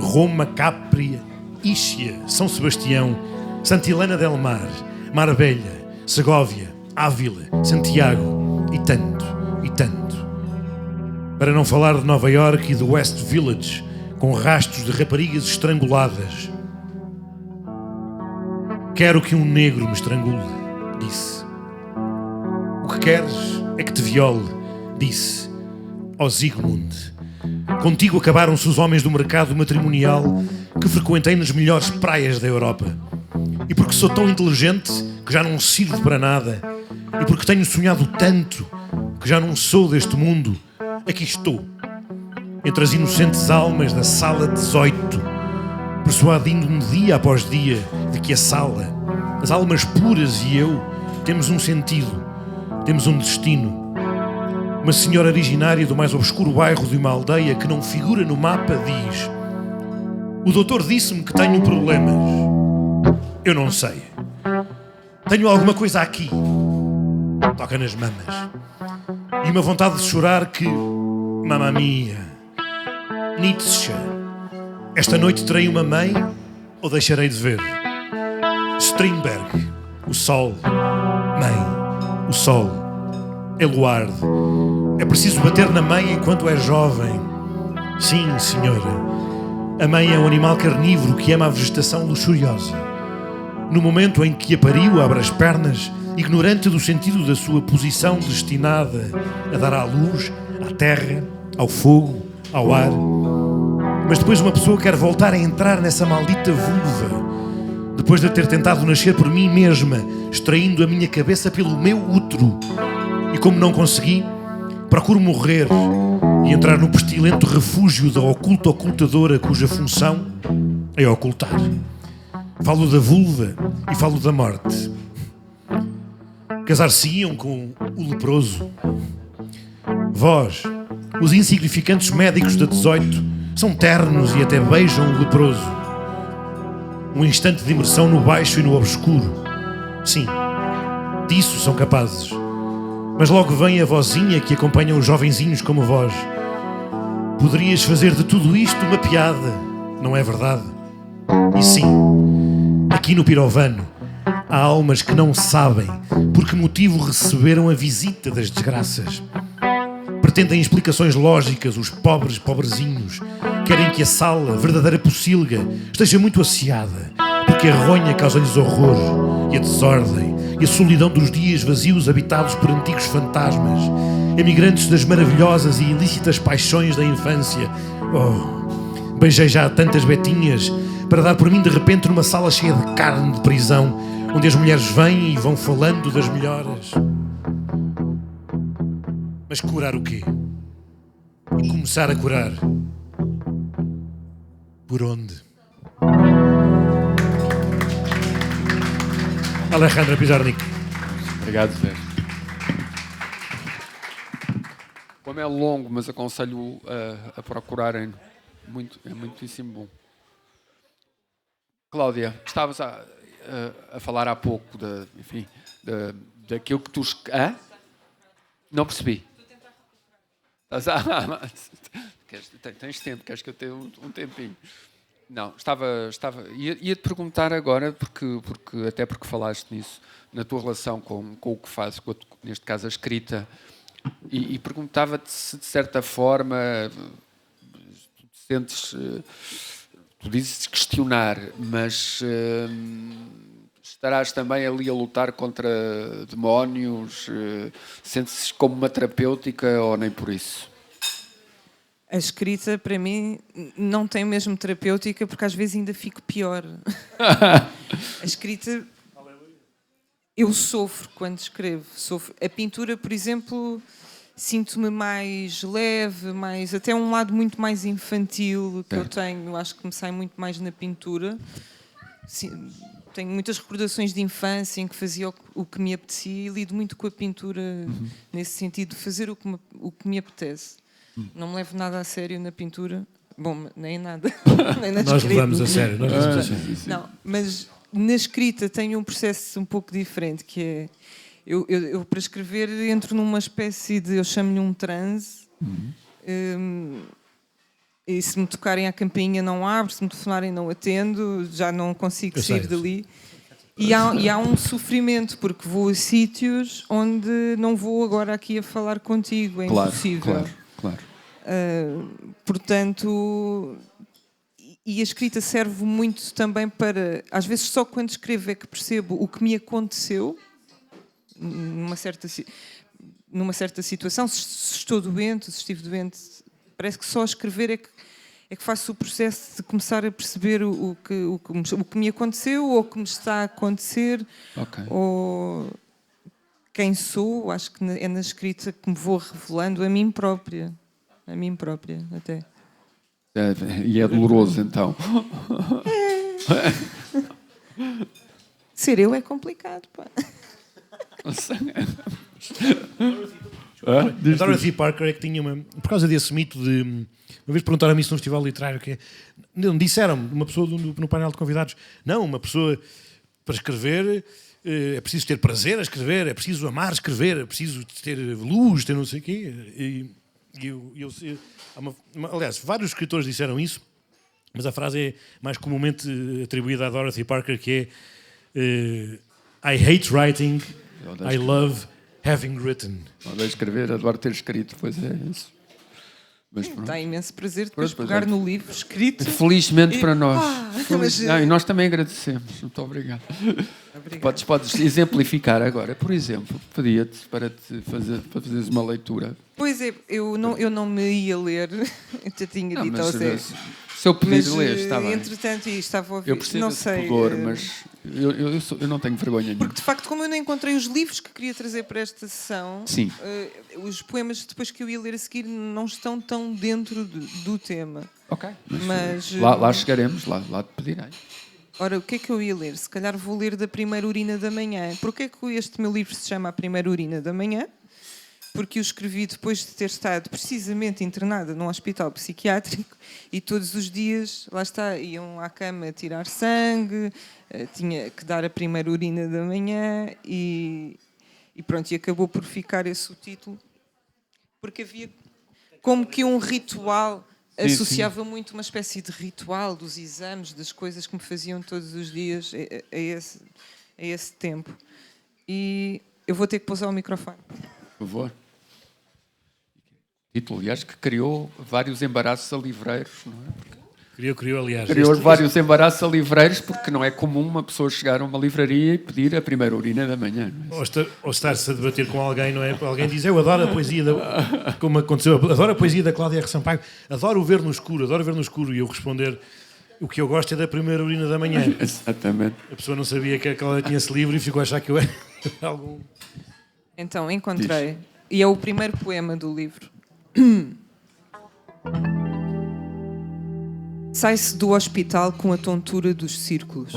[SPEAKER 2] Roma, Capri, Ischia, São Sebastião, Sant'Ilana del Mar, Marbella, Segóvia, Ávila, Santiago e tanto, e tanto. Para não falar de Nova Iorque e do West Village, com rastros de raparigas estranguladas. Quero que um negro me estrangule, disse. O que queres é que te viole, disse. Ó Zygmunt, contigo acabaram-se os homens do mercado matrimonial que frequentei nas melhores praias da Europa. E porque sou tão inteligente que já não sirvo para nada, e porque tenho sonhado tanto que já não sou deste mundo, aqui estou, entre as inocentes almas da sala 18, persuadindo-me dia após dia de que a sala, as almas puras e eu, temos um sentido, temos um destino. Uma senhora originária do mais obscuro bairro de uma aldeia que não figura no mapa diz: o doutor disse-me que tenho problemas. Eu não sei. Tenho alguma coisa aqui. Toca nas mamas. E uma vontade de chorar que... Mamma mia. Nietzsche. Esta noite terei uma mãe ou deixarei de ver? Strindberg. O sol. Mãe. O sol. Eluard. É preciso bater na mãe enquanto é jovem. Sim, senhora. A mãe é um animal carnívoro que ama a vegetação luxuriosa. No momento em que a pariu, abre as pernas, ignorante do sentido da sua posição destinada a dar à luz, à terra, ao fogo, ao ar. Mas depois uma pessoa quer voltar a entrar nessa maldita vulva, depois de ter tentado nascer por mim mesma, extraindo a minha cabeça pelo meu útero. E como não consegui, procuro morrer e entrar no pestilento refúgio da oculta ocultadora cuja função é ocultar. Falo da vulva e falo da morte. Casar-se-iam com o leproso. Vós, os insignificantes médicos da 18, são ternos e até beijam o leproso. Um instante de imersão no baixo e no obscuro. Sim, disso são capazes. Mas logo vem a vozinha que acompanha os jovenzinhos como vós. Poderias fazer de tudo isto uma piada, não é verdade? E sim, aqui no Pirovano há almas que não sabem por que motivo receberam a visita das desgraças. Pretendem explicações lógicas, os pobres pobrezinhos. Querem que a sala, verdadeira pocilga, esteja muito asseada, porque a ronha causa-lhes horror, e a desordem, e a solidão dos dias vazios habitados por antigos fantasmas, emigrantes das maravilhosas e ilícitas paixões da infância. Oh, beijei já tantas betinhas para dar por mim de repente numa sala cheia de carne de prisão, onde as mulheres vêm e vão falando das melhoras. Mas curar o quê? E começar a curar. Por onde? Alejandra Pizarnik.
[SPEAKER 1] Obrigado, Zé. Como é longo, mas aconselho a procurarem. É muitíssimo bom. Cláudia, estavas a falar há pouco daquilo que tu... Hã? Não percebi. Tens tempo, queres que eu tenha um tempinho? Não, ia-te perguntar agora, porque falaste nisso, na tua relação com o que fazes, neste caso a escrita, e perguntava-te se de certa forma tu te sentes, tu dizes questionar, mas estarás também ali a lutar contra demónios, sentes-se como uma terapêutica ou nem por isso?
[SPEAKER 3] A escrita, para mim, não tem mesmo terapêutica, porque às vezes ainda fico pior. A escrita... Eu sofro quando escrevo. A pintura, por exemplo, sinto-me mais leve, até um lado muito mais infantil que eu tenho. Acho que me sai muito mais na pintura. Tenho muitas recordações de infância em que fazia o que me apetecia e lido muito com a pintura nesse sentido, de fazer o que me apetece. Não me levo nada a sério na pintura. Bom, nem nada. Nem na
[SPEAKER 2] Nós levamos a sério.
[SPEAKER 3] Não, mas na escrita tenho um processo um pouco diferente, que é... Eu para escrever entro numa espécie de... Eu chamo-lhe um transe. E se me tocarem a campainha não abro, se me telefonarem não atendo, já não consigo sair dali. E há um sofrimento, porque vou a sítios onde não vou agora aqui a falar contigo, é impossível.
[SPEAKER 1] Claro.
[SPEAKER 3] Portanto, e a escrita serve muito também para... Às vezes só quando escrevo é que percebo o que me aconteceu numa certa situação. Se estou doente, se estive doente, parece que só escrever é que faço o processo de começar a perceber o que me aconteceu ou o que me está a acontecer, ou quem sou. Acho que é na escrita que me vou revelando a mim própria até.
[SPEAKER 1] E é doloroso então.
[SPEAKER 2] Ser eu é complicado, pá. A Dorothy Parker é que tinha uma... Por causa desse mito de... Uma vez perguntaram-me isso num festival literário, que não disseram-me, uma pessoa no painel de convidados, não, uma pessoa para escrever é preciso ter prazer a escrever, é preciso amar escrever, é preciso ter luz, ter não sei o quê. Aliás, vários escritores disseram isso, mas a frase é mais comumente atribuída a Dorothy Parker, que é I hate writing, I love having written.
[SPEAKER 1] Adoro escrever, adoro ter escrito, pois é isso. Mas
[SPEAKER 3] dá imenso prazer depois pegar no livro escrito.
[SPEAKER 1] Felizmente para nós. E nós também agradecemos. Muito obrigado. Podes exemplificar agora. Por exemplo, pedia-te para fazeres uma leitura.
[SPEAKER 3] Pois é, eu não me ia ler. Eu te tinha dito ao Zé.
[SPEAKER 1] Se eu pedir ler, está bem.
[SPEAKER 3] Entretanto, estava a ouvir.
[SPEAKER 1] Eu percebo esse pudor, mas eu não tenho vergonha nenhuma.
[SPEAKER 3] Porque, de facto, como eu não encontrei os livros que queria trazer para esta sessão, os poemas depois que eu ia ler a seguir não estão tão dentro do tema.
[SPEAKER 1] Ok.
[SPEAKER 3] Mas
[SPEAKER 1] lá chegaremos, lá te pedirei.
[SPEAKER 3] Ora, o que é que eu ia ler? Se calhar vou ler da Primeira Urina da Manhã. Porquê que este meu livro se chama A Primeira Urina da Manhã? Porque o escrevi depois de ter estado precisamente internada num hospital psiquiátrico e todos os dias, lá está, iam à cama tirar sangue, tinha que dar a primeira urina da manhã e E pronto, e acabou por ficar esse o título, porque havia como que um ritual, associava muito uma espécie de ritual dos exames, das coisas que me faziam todos os dias a esse tempo. E eu vou ter que pousar o microfone.
[SPEAKER 1] Por favor. Título, aliás, que criou vários embaraços a livreiros, não é?
[SPEAKER 2] Criou, aliás.
[SPEAKER 1] Criou vários embaraços a livreiros, porque não é comum uma pessoa chegar a uma livraria e pedir a primeira urina da manhã. Não é?
[SPEAKER 2] Ou estar-se a debater com alguém, não é? Alguém diz, eu adoro a poesia, como aconteceu, adoro a poesia da Cláudia R. Sampaio, adoro ver no escuro, e eu responder, o que eu gosto é da primeira urina da manhã.
[SPEAKER 1] Exatamente.
[SPEAKER 2] A pessoa não sabia que a Cláudia tinha esse livro e ficou a achar que eu era algum...
[SPEAKER 3] Então, encontrei. E é o primeiro poema do livro. Sai-se do hospital com a tontura dos círculos,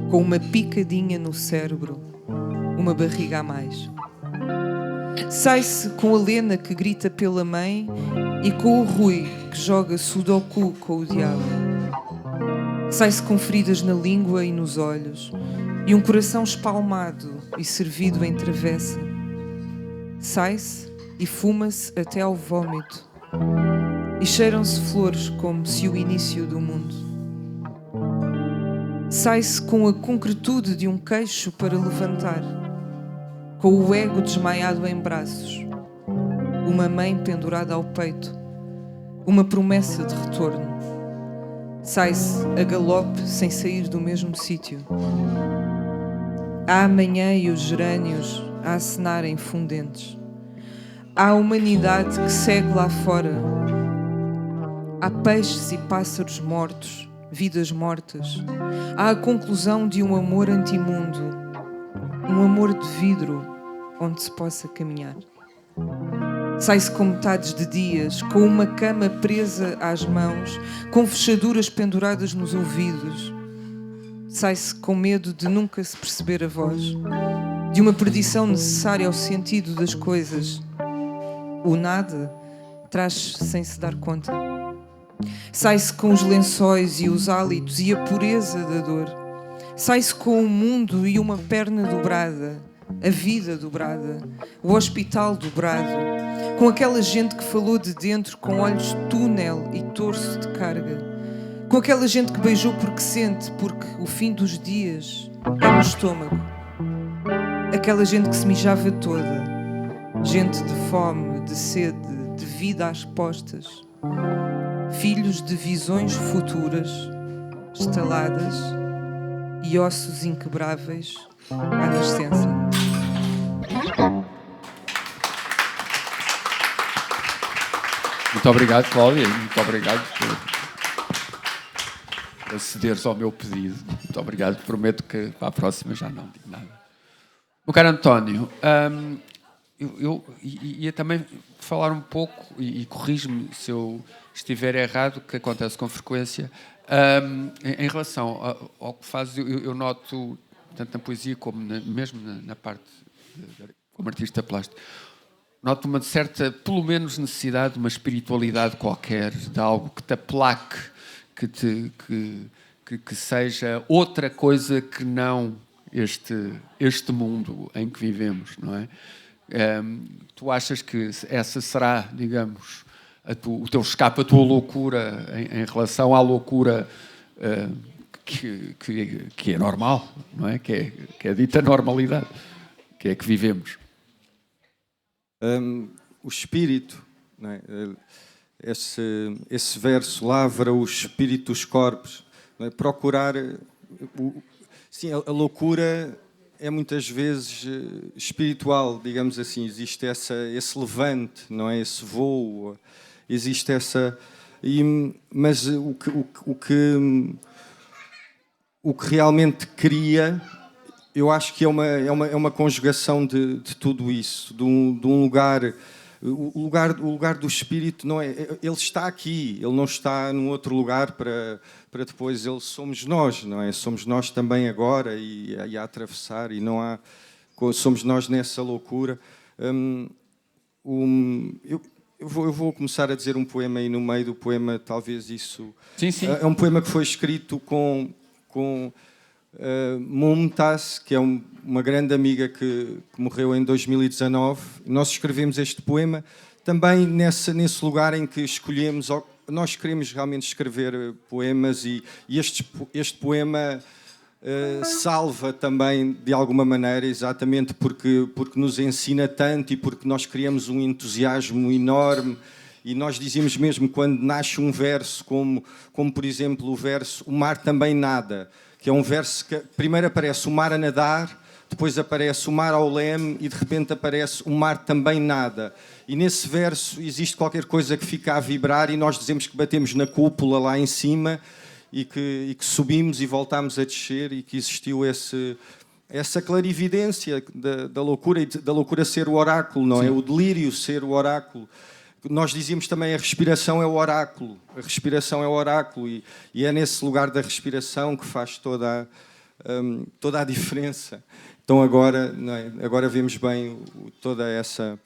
[SPEAKER 3] com uma picadinha no cérebro, uma barriga a mais. Sai-se com a Lena que grita pela mãe e com o Rui que joga sudoku com o diabo. Sai-se com feridas na língua e nos olhos e um coração espalmado e servido em travessa. Sai-se e fuma-se até ao vómito. E cheiram-se flores como se o início do mundo. Sai-se com a concretude de um queixo para levantar, com o ego desmaiado em braços, uma mãe pendurada ao peito, uma promessa de retorno. Sai-se a galope sem sair do mesmo sítio. Há amanhã e os gerânios a acenarem fundentes. Há a humanidade que segue lá fora. Há peixes e pássaros mortos, vidas mortas. Há a conclusão de um amor antimundo, um amor de vidro onde se possa caminhar. Sai-se com metades de dias, com uma cama presa às mãos, com fechaduras penduradas nos ouvidos. Sai-se com medo de nunca se perceber a voz, de uma perdição necessária ao sentido das coisas. O nada traz-se sem se dar conta. Sai-se com os lençóis e os hálitos e a pureza da dor. Sai-se com o mundo e uma perna dobrada, a vida dobrada, o hospital dobrado, com aquela gente que falou de dentro com olhos túnel e torso de carga, com aquela gente que beijou porque sente, porque o fim dos dias é no estômago, aquela gente que se mijava toda, gente de fome, de sede, de vida às postas, filhos de visões futuras, estaladas e ossos inquebráveis à nascença.
[SPEAKER 1] Muito obrigado, Cláudia, muito obrigado por acederes ao meu pedido. Muito obrigado, prometo que para a próxima já não digo nada. Meu caro António, eu ia também falar um pouco, e corrijo-me se eu estiver errado, que acontece com frequência, em relação ao que fazes, eu noto, tanto na poesia como mesmo na parte como artista plástico, noto uma certa, pelo menos, necessidade de uma espiritualidade qualquer, de algo que te aplaque, que seja outra coisa que não este mundo em que vivemos, não é? Tu achas que essa será, digamos, o teu escape, a tua loucura em relação à loucura que é normal, não é? Que é dita normalidade, que é que vivemos?
[SPEAKER 4] O espírito, não é? Esse verso, lavra o espírito dos corpos, não é? Procurar... Sim, a loucura é muitas vezes espiritual, digamos assim. Existe esse levante, não é? Esse voo, existe essa... Mas o que realmente cria, eu acho que é uma conjugação de tudo isso, de um lugar... O lugar do espírito não é, ele está aqui, ele não está num outro lugar para depois, ele somos nós, não é? Somos nós também agora e a atravessar, e não há, somos nós nessa loucura. Eu vou começar a dizer um poema, e no meio do poema talvez isso...
[SPEAKER 1] Sim.
[SPEAKER 4] É um poema que foi escrito Mumtaz, que é uma grande amiga que morreu em 2019. Nós escrevemos este poema também nesse lugar em que escolhemos. Nós queremos realmente escrever poemas e este poema salva também de alguma maneira, exatamente porque nos ensina tanto e porque nós criamos um entusiasmo enorme. E nós dizíamos mesmo, quando nasce um verso, como por exemplo o verso "O mar também nada", que é um verso que primeiro aparece o mar a nadar, depois aparece o mar ao leme e de repente aparece o mar também nada. E nesse verso existe qualquer coisa que fica a vibrar e nós dizemos que batemos na cúpula lá em cima e que subimos e voltámos a descer e que existiu essa clarividência da loucura e da loucura ser o oráculo, não é? O delírio ser o oráculo. Nós dizíamos também a respiração é o oráculo. A respiração é o oráculo e é nesse lugar da respiração que faz toda a diferença. Então agora, não é? Agora vemos bem toda essa...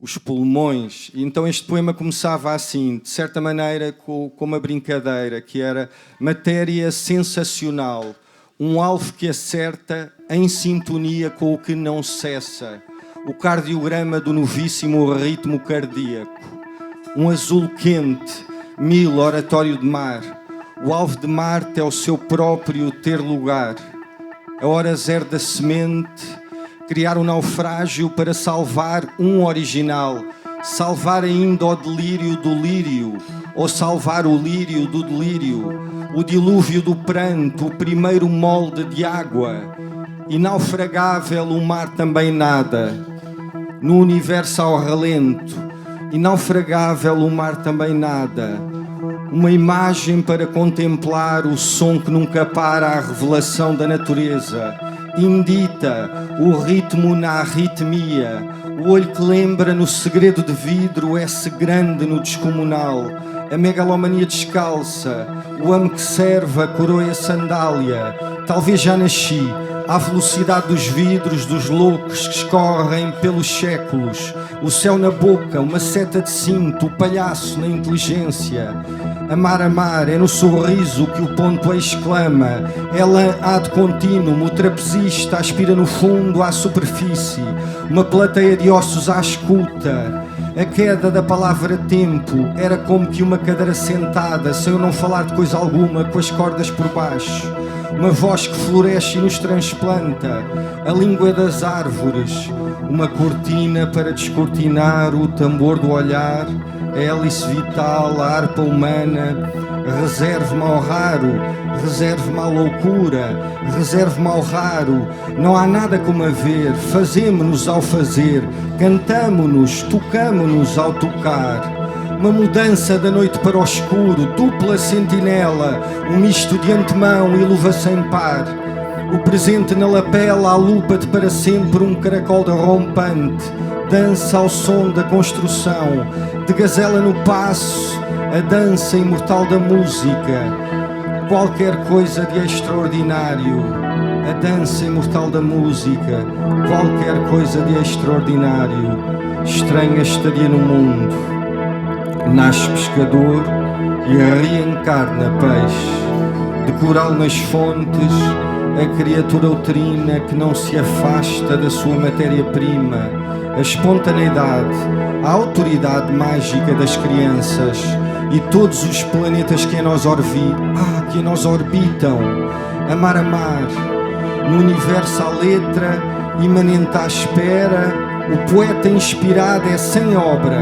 [SPEAKER 4] os pulmões. E então este poema começava assim, de certa maneira, com uma brincadeira, que era matéria sensacional, um alvo que acerta em sintonia com o que não cessa, o cardiograma do novíssimo ritmo cardíaco, um azul quente, 1000 oratório de mar, o alvo de Marte é o seu próprio ter lugar, a hora zero da semente, criar um naufrágio para salvar um original, salvar ainda o delírio do lírio, ou salvar o lírio do delírio, o dilúvio do pranto, o primeiro molde de água, inaufragável o mar também nada, no universo ao relento, inaufragável o mar também nada, uma imagem para contemplar o som que nunca para a revelação da natureza, indita o ritmo na arritmia, o olho que lembra no segredo de vidro esse grande no descomunal, a megalomania descalça, o amo que serve a coroa e a sandália, talvez já nasci, à velocidade dos vidros dos loucos que escorrem pelos séculos, o céu na boca, uma seta de cinto, o palhaço na inteligência. Amar é no sorriso que o ponto exclama, ela há de contínuo, o trapezista aspira no fundo à superfície, uma plateia de ossos à escuta. A queda da palavra tempo era como que uma cadeira sentada, sem eu não falar de coisa alguma, com as cordas por baixo. Uma voz que floresce e nos transplanta, a língua das árvores, uma cortina para descortinar o tambor do olhar, a hélice vital, a harpa humana, reserve-me ao raro, reserve-me à loucura, reserve-me ao raro, não há nada como a ver, fazemo-nos ao fazer, cantamo-nos, tocamo-nos ao tocar. Uma mudança da noite para o escuro, dupla sentinela, um misto de antemão e luva sem par. O presente na lapela, a lupa de para sempre, um caracol rompante, dança ao som da construção, de gazela no passo, a dança imortal da música, qualquer coisa de extraordinário, a dança imortal da música, qualquer coisa de extraordinário, estranha estadia no mundo. Nasce pescador e reencarna peixe, de coral nas fontes, a criatura uterina que não se afasta da sua matéria-prima, a espontaneidade, a autoridade mágica das crianças e todos os planetas que em nós orbitam, amar, no universo à letra, imanente à espera, o poeta inspirado é sem obra,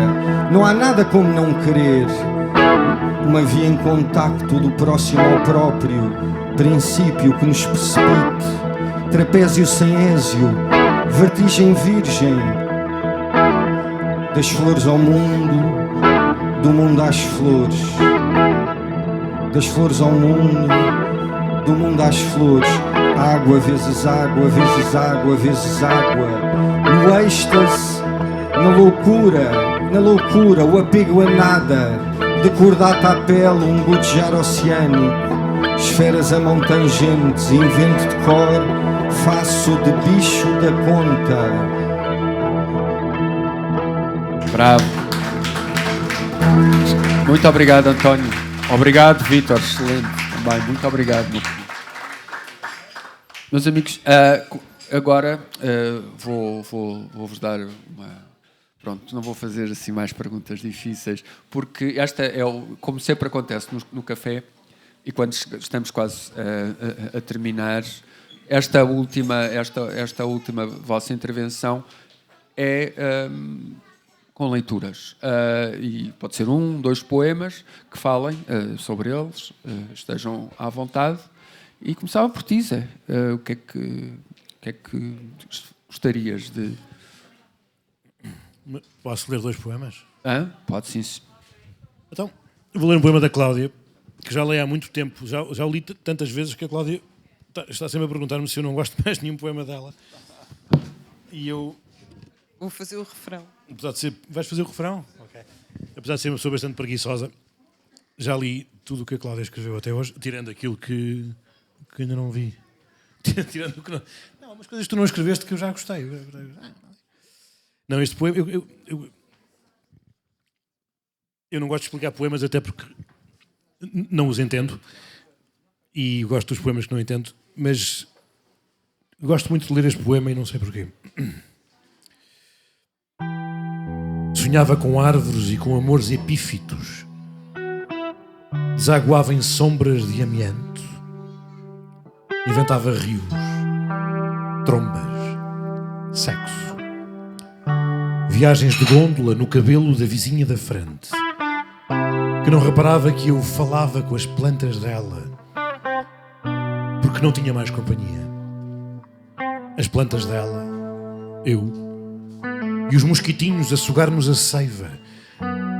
[SPEAKER 4] não há nada como não querer. Uma via em contacto do próximo ao próprio, princípio que nos precipite, trapézio sem ésio, vertigem virgem, das flores ao mundo, do mundo às flores, das flores ao mundo, do mundo às flores, água vezes água, vezes água, vezes água. No êxtase, na loucura, o apego a nada, de cordata à pele, um gotejar oceânico, esferas a mão tangentes, invento de cor, faço de bicho da conta.
[SPEAKER 1] Bravo. Muito obrigado, António. Obrigado, Vítor. Excelente também. Muito obrigado. Meus amigos, agora vou-vos dar uma... Pronto, não vou fazer assim mais perguntas difíceis, porque esta é, como sempre acontece no café, e quando estamos quase a terminar, esta última vossa intervenção é com leituras. E pode ser 1, 2 poemas que falem sobre eles, estejam à vontade. E começava por ti, Zé. O que é que gostarias de...
[SPEAKER 2] Posso ler 2 poemas?
[SPEAKER 1] Pode sim.
[SPEAKER 2] Então, eu vou ler um poema da Cláudia, que já leio há muito tempo. Já o li tantas vezes que a Cláudia está sempre a perguntar-me se eu não gosto mais de nenhum poema dela. E eu...
[SPEAKER 3] Vou fazer o refrão.
[SPEAKER 2] Apesar de ser... Vais fazer o refrão? Ok. Apesar de ser uma pessoa bastante preguiçosa, já li tudo o que a Cláudia escreveu até hoje, tirando aquilo que ainda não vi. Tirando o que não... Não, umas coisas que tu não escreveste que eu já gostei. Não, este poema... Eu não gosto de explicar poemas até porque não os entendo. E gosto dos poemas que não entendo. Mas gosto muito de ler este poema e não sei porquê. Sonhava com árvores e com amores epífitos. Desaguava em sombras de amianto. Inventava rios, trombas, sexo. Viagens de gôndola no cabelo da vizinha da frente, que não reparava que eu falava com as plantas dela, porque não tinha mais companhia. As plantas dela, eu e os mosquitinhos a sugar-nos a seiva,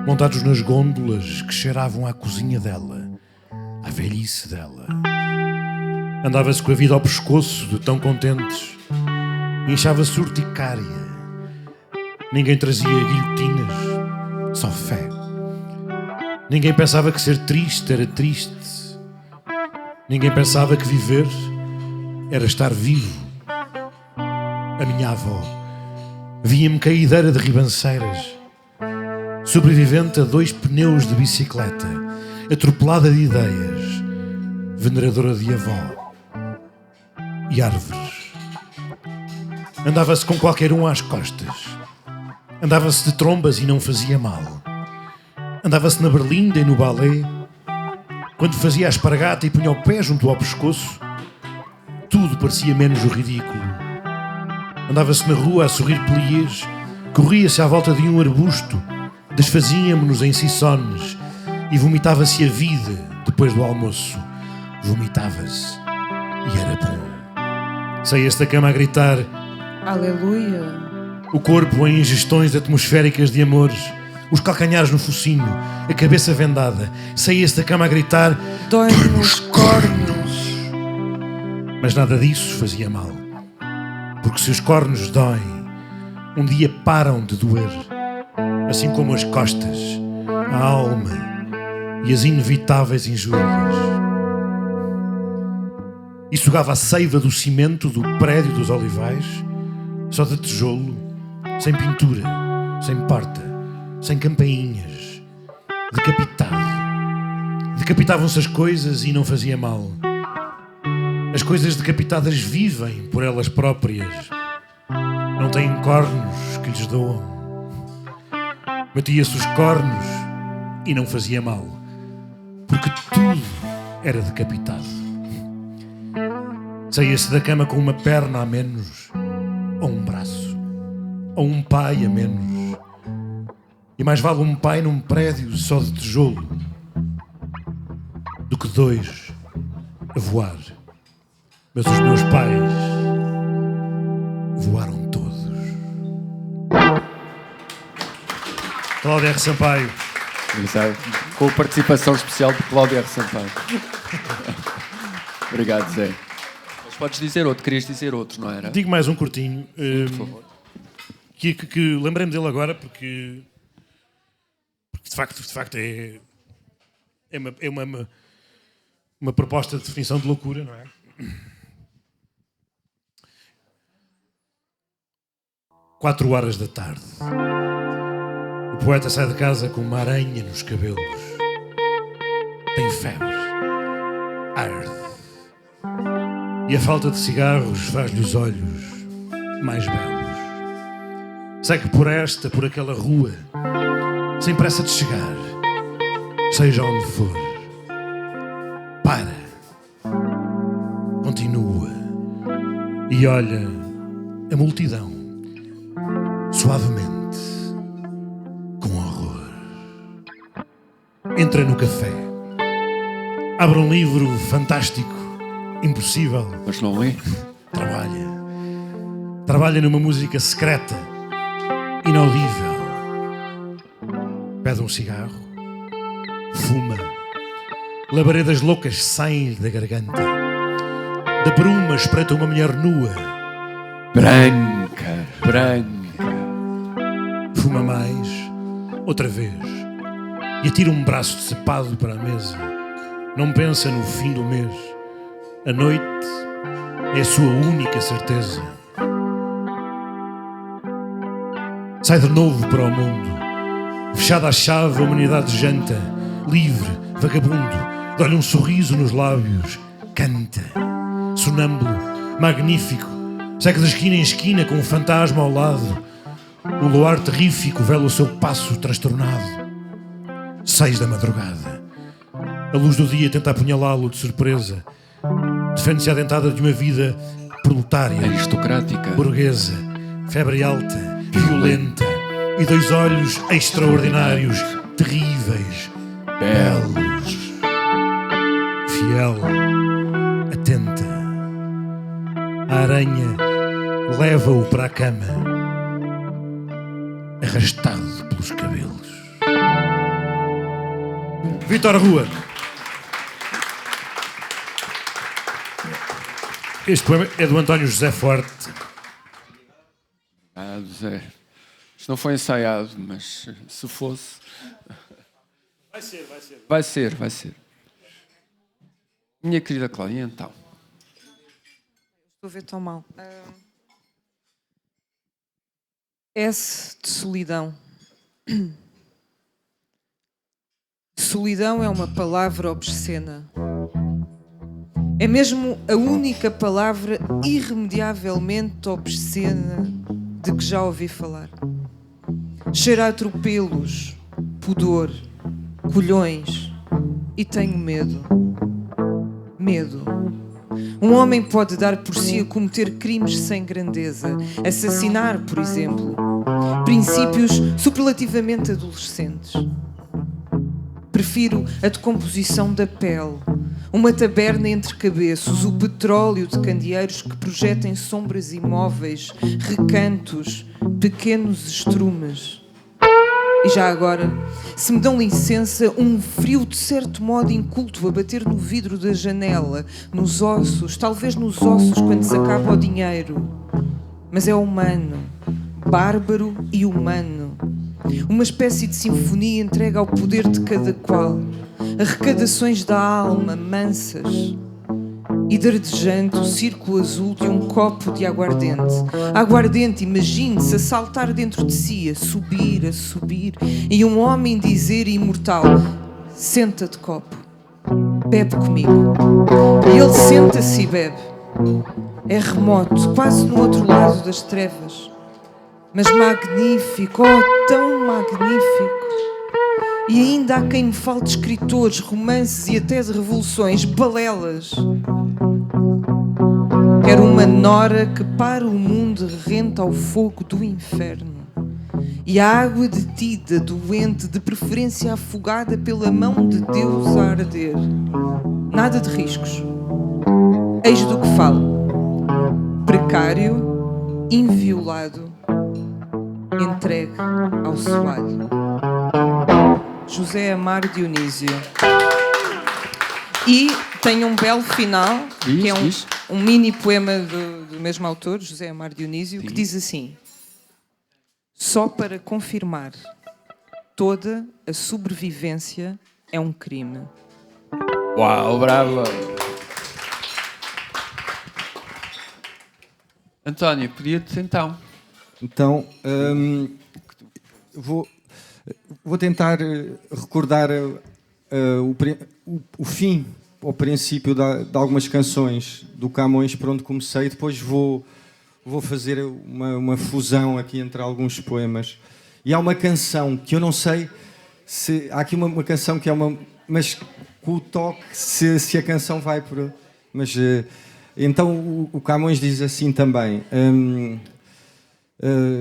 [SPEAKER 2] montados nas gôndolas que cheiravam à cozinha dela, à velhice dela. Andava-se com a vida ao pescoço de tão contentes, inchava-se urticária. Ninguém trazia guilhotinas, só fé. Ninguém pensava que ser triste era triste. Ninguém pensava que viver era estar vivo. A minha avó via-me caídeira de ribanceiras, sobrevivente a 2 pneus de bicicleta, atropelada de ideias, veneradora de avó e árvores. Andava-se com qualquer um às costas. Andava-se de trombas e não fazia mal. Andava-se na berlinda e no balé. Quando fazia a espargata e punha o pé junto ao pescoço, tudo parecia menos o ridículo. Andava-se na rua a sorrir pliés, corria-se à volta de um arbusto, desfazíamos-nos em ciçones e vomitava-se a vida depois do almoço. Vomitava-se e era bom. Saía-se da cama a gritar
[SPEAKER 3] Aleluia.
[SPEAKER 2] o corpo em ingestões atmosféricas de amores, os calcanhares no focinho, a cabeça vendada. Saía-se da cama a gritar
[SPEAKER 3] Dói-me os cornos.
[SPEAKER 2] Mas nada disso fazia mal, porque se os cornos doem, um dia param de doer, assim como as costas, a alma e as inevitáveis injúrias. E sugava a seiva do cimento do prédio dos Olivais, só de tijolo, sem pintura, sem porta, sem campainhas, decapitado. Decapitavam-se as coisas e não fazia mal. As coisas decapitadas vivem por elas próprias. Não têm cornos que lhes doam. Batia-se os cornos e não fazia mal, porque tudo era decapitado. Saía-se da cama com uma perna a menos, ou um braço, ou um pai a menos. E mais vale um pai num prédio só de tijolo do que 2 a voar. Mas os meus pais voaram todos. Cláudia R. Sampaio.
[SPEAKER 1] Com a participação especial de Cláudia R. Sampaio. Obrigado, Zé. Mas podes dizer outro, querias dizer outro, não era?
[SPEAKER 2] Digo mais um curtinho.
[SPEAKER 1] Por favor.
[SPEAKER 2] Que lembrei-me dele agora porque de facto é uma proposta de definição de loucura, não é? Quatro horas da tarde. O poeta sai de casa com uma aranha nos cabelos. Tem febre. Arde. e a falta de cigarros faz-lhe os olhos mais belos. Segue por aquela rua, sem pressa de chegar, seja onde for. Para, continua e olha a multidão suavemente, com horror. Entra no café, abre um livro fantástico, impossível.
[SPEAKER 1] Mas não é?
[SPEAKER 2] Trabalha numa música secreta, inaudível. Pede um cigarro, fuma. Labaredas loucas saem-lhe da garganta. Da bruma espreita uma mulher nua,
[SPEAKER 1] Branca.
[SPEAKER 2] fuma mais, outra vez, e atira um braço de cepado para a mesa. Não pensa no fim do mês. A noite é a sua única certeza. Sai de novo para o mundo. Fechada a chave, a humanidade janta. Livre, vagabundo, dá-lhe um sorriso nos lábios. Canta, sonâmbulo, magnífico. Segue de esquina em esquina com um fantasma ao lado. O luar terrífico vela o seu passo transtornado. 6 da madrugada. A luz do dia tenta apunhalá-lo de surpresa. Defende-se à dentada de uma vida proletária,
[SPEAKER 1] Aristocrática.
[SPEAKER 2] burguesa, febre alta, violenta e 2 olhos extraordinários, terríveis, belos, fiel, atenta. A aranha leva-o para a cama, arrastado pelos cabelos. Vítor Rua. Este poema é do António José Forte.
[SPEAKER 1] Zé. Isto não foi ensaiado, mas se fosse... Vai ser. Minha querida Cláudia, então.
[SPEAKER 3] Estou a ver tão mal. S de solidão. Solidão é uma palavra obscena. É mesmo a única palavra irremediavelmente obscena de que já ouvi falar. Cheira a atropelos, pudor, colhões e tenho medo. Medo. Um homem pode dar por si a cometer crimes sem grandeza, assassinar, por exemplo, princípios superlativamente adolescentes. Prefiro a decomposição da pele, uma taberna entre cabeços, o petróleo de candeeiros que projetem sombras imóveis, recantos, pequenos estrumes. E já agora, se me dão licença, um frio de certo modo inculto a bater no vidro da janela, nos ossos, talvez nos ossos quando se acaba o dinheiro. Mas é humano, bárbaro e humano. Uma espécie de sinfonia entregue ao poder de cada qual. Arrecadações da alma, mansas. E dardejante o círculo azul de um copo de aguardente. Aguardente, imagine-se, a saltar dentro de si, a subir. E um homem dizer imortal: senta-te, copo, bebe comigo. E ele senta-se e bebe. É remoto, quase no outro lado das trevas. Mas magnífico, oh, tão magnífico. E ainda há quem me fale de escritores, romances e até de revoluções, balelas. Quero uma nora que para o mundo renta ao fogo do inferno. E a água detida, doente, de preferência afogada pela mão de Deus a arder. Nada de riscos. Eis do que falo. Precário, inviolado, entregue ao soalho. José Amaro Dionísio. E tem um belo final, que é um mini poema do mesmo autor, José Amaro Dionísio, que diz assim: só para confirmar, toda a sobrevivência é um crime.
[SPEAKER 1] Uau, bravo! António, podia-te então.
[SPEAKER 4] Então, vou tentar recordar o fim ao princípio de algumas canções do Camões por onde comecei, depois vou fazer uma fusão aqui entre alguns poemas. E há uma canção que eu não sei se... Há aqui uma canção que é uma... Mas com o toque, se a canção vai por... Mas, então o Camões diz assim também...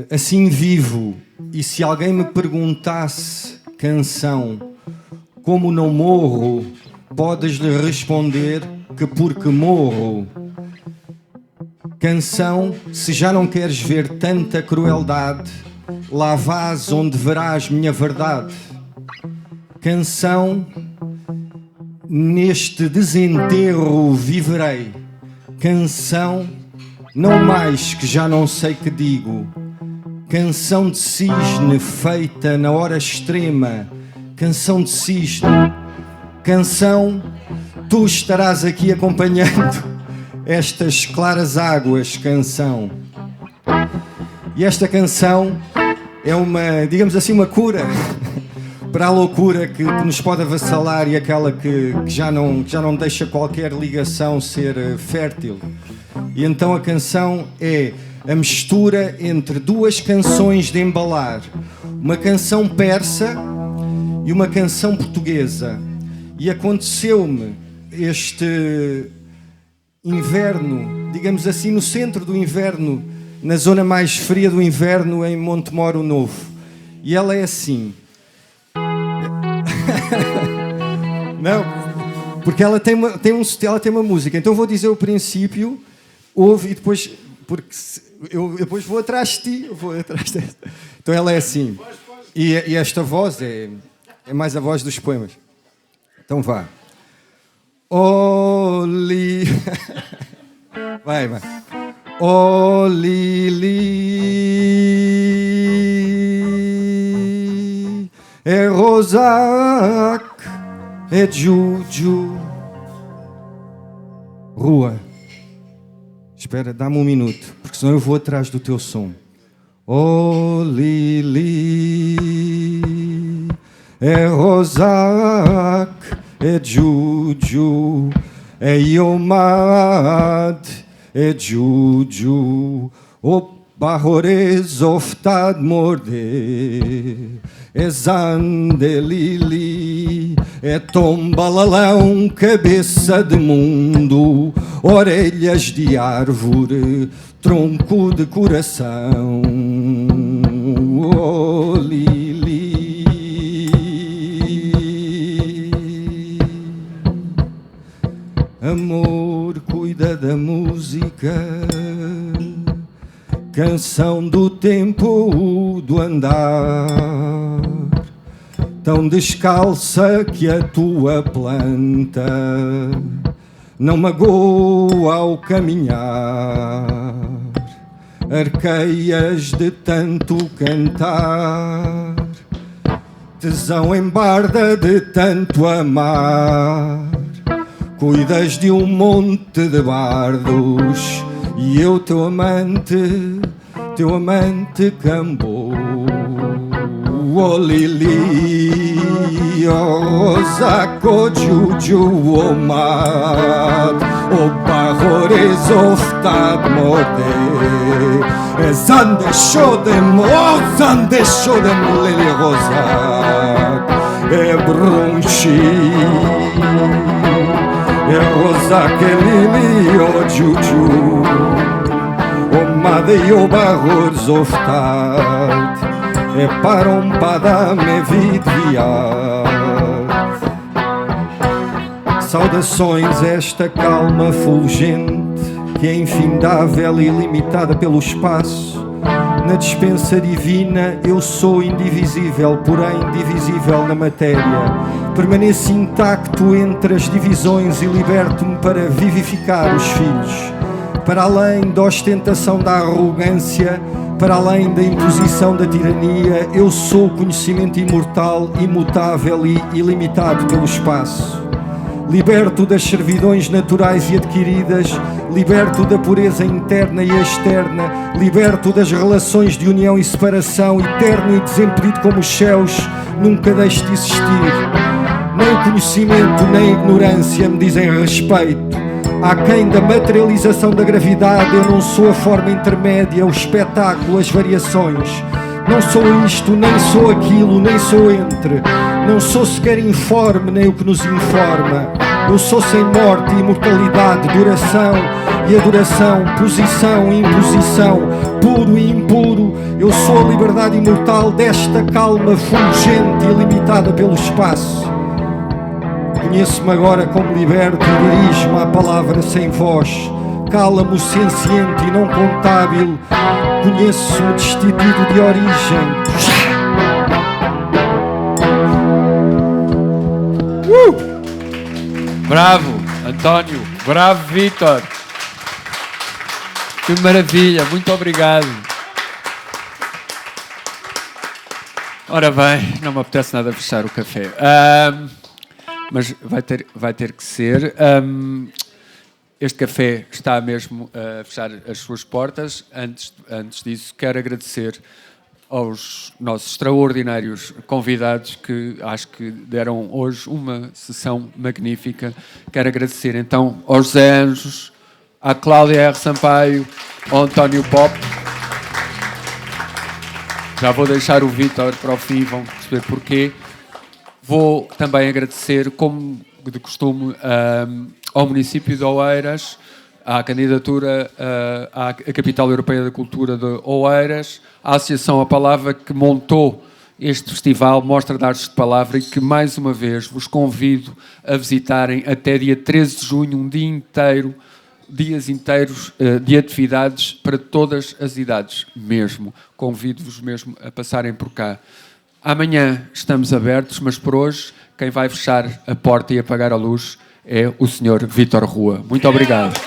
[SPEAKER 4] assim vivo, e se alguém me perguntasse, canção, como não morro, podes-lhe responder que porque morro. Canção, se já não queres ver tanta crueldade, lá vás onde verás minha verdade. Canção, neste desenterro viverei. Canção, não mais que já não sei que digo. Canção de cisne feita na hora extrema. Canção de cisne. Canção, tu estarás aqui acompanhando estas claras águas, canção. E esta canção é uma, digamos assim, uma cura para a loucura que nos pode avassalar e aquela que já não deixa qualquer ligação ser fértil. E então a canção é a mistura entre duas canções de embalar. Uma canção persa e uma canção portuguesa. E aconteceu-me este inverno, digamos assim, no centro do inverno, na zona mais fria do inverno, em Montemoro Novo. E ela é assim. Não, porque ela tem uma música. Então vou dizer o princípio, ouve e depois, porque eu depois vou atrás de ti. Então ela é assim. E esta voz é mais a voz dos poemas. Então vá. Oh, vai. Oh, Lili, é Rosac, é Juju. Rua, espera, dá-me um minuto, porque senão eu vou atrás do teu som. Oh, Lili, é Rosac, é Juju, é Yomad, é Juju, o Bahores oftad morde, é Zandelili, é tombalalão, cabeça de mundo, orelhas de árvore, tronco de coração. Oh, Lili. Amor, cuida da música, canção do tempo do andar, tão descalça que a tua planta não magoa ao caminhar, arqueias de tanto cantar, tesão em barda de tanto amar. Cuidas de um monte de bardos e eu, teu amante Cambô. Oh, Lili, oh, Zaco, Juju, oh, Mad, oh, Bahores, oftad morde, Zande shodem, oh, Zande shodem, Lili, Rosac, Brunchi. É Rosac, é Lili, oh Juju, oh Made e oh Bahores oftad, é Parompada me vidviat. Saudações esta calma fulgente, que é infindável e ilimitada pelo espaço. Na dispensa divina eu sou indivisível, porém divisível na matéria. Permaneço intacto entre as divisões e liberto-me para vivificar os filhos. Para além da ostentação da arrogância, para além da imposição da tirania, eu sou o conhecimento imortal, imutável e ilimitado pelo espaço. Liberto das servidões naturais e adquiridas, liberto da pureza interna e externa, liberto das relações de união e separação, eterno e desimpedido como os céus, nunca deixe de existir. Nem
[SPEAKER 5] Nem o conhecimento nem a ignorância me dizem respeito. Aquém da materialização da gravidade, eu não sou a forma intermédia, o espetáculo, as variações. Não sou isto, nem sou aquilo, nem sou entre. Não sou sequer informe, nem o que nos informa. Eu sou sem morte, imortalidade, duração e adoração, posição e imposição, puro e impuro. Eu sou a liberdade imortal desta calma fulgente e ilimitada pelo espaço. Conheço-me agora como liberto e dirijo-me à palavra sem voz. Cala-me o senciente e não contábil. Conheço-me destituído de origem.
[SPEAKER 1] Bravo, António. Bravo, Vítor. Que maravilha. Muito obrigado. Ora bem, não me apetece nada fechar o café. Mas vai ter que ser. Este café está mesmo a fechar as suas portas. Antes disso, quero agradecer aos nossos extraordinários convidados que acho que deram hoje uma sessão magnífica. Quero agradecer então aos José Anjos, à Cláudia R. Sampaio, ao António Pop. Já vou deixar o Vítor para o fim, vão perceber porquê. Vou também agradecer, como de costume, ao município de Oeiras, à candidatura à Capital Europeia da Cultura de Oeiras, à Associação A Palavra que montou este festival Mostra de Artes de Palavra e que, mais uma vez, vos convido a visitarem até dia 13 de junho, um dia inteiro, dias inteiros de atividades para todas as idades mesmo. Convido-vos mesmo a passarem por cá. Amanhã estamos abertos, mas por hoje quem vai fechar a porta e apagar a luz é o Sr. Vítor Rua. Muito obrigado.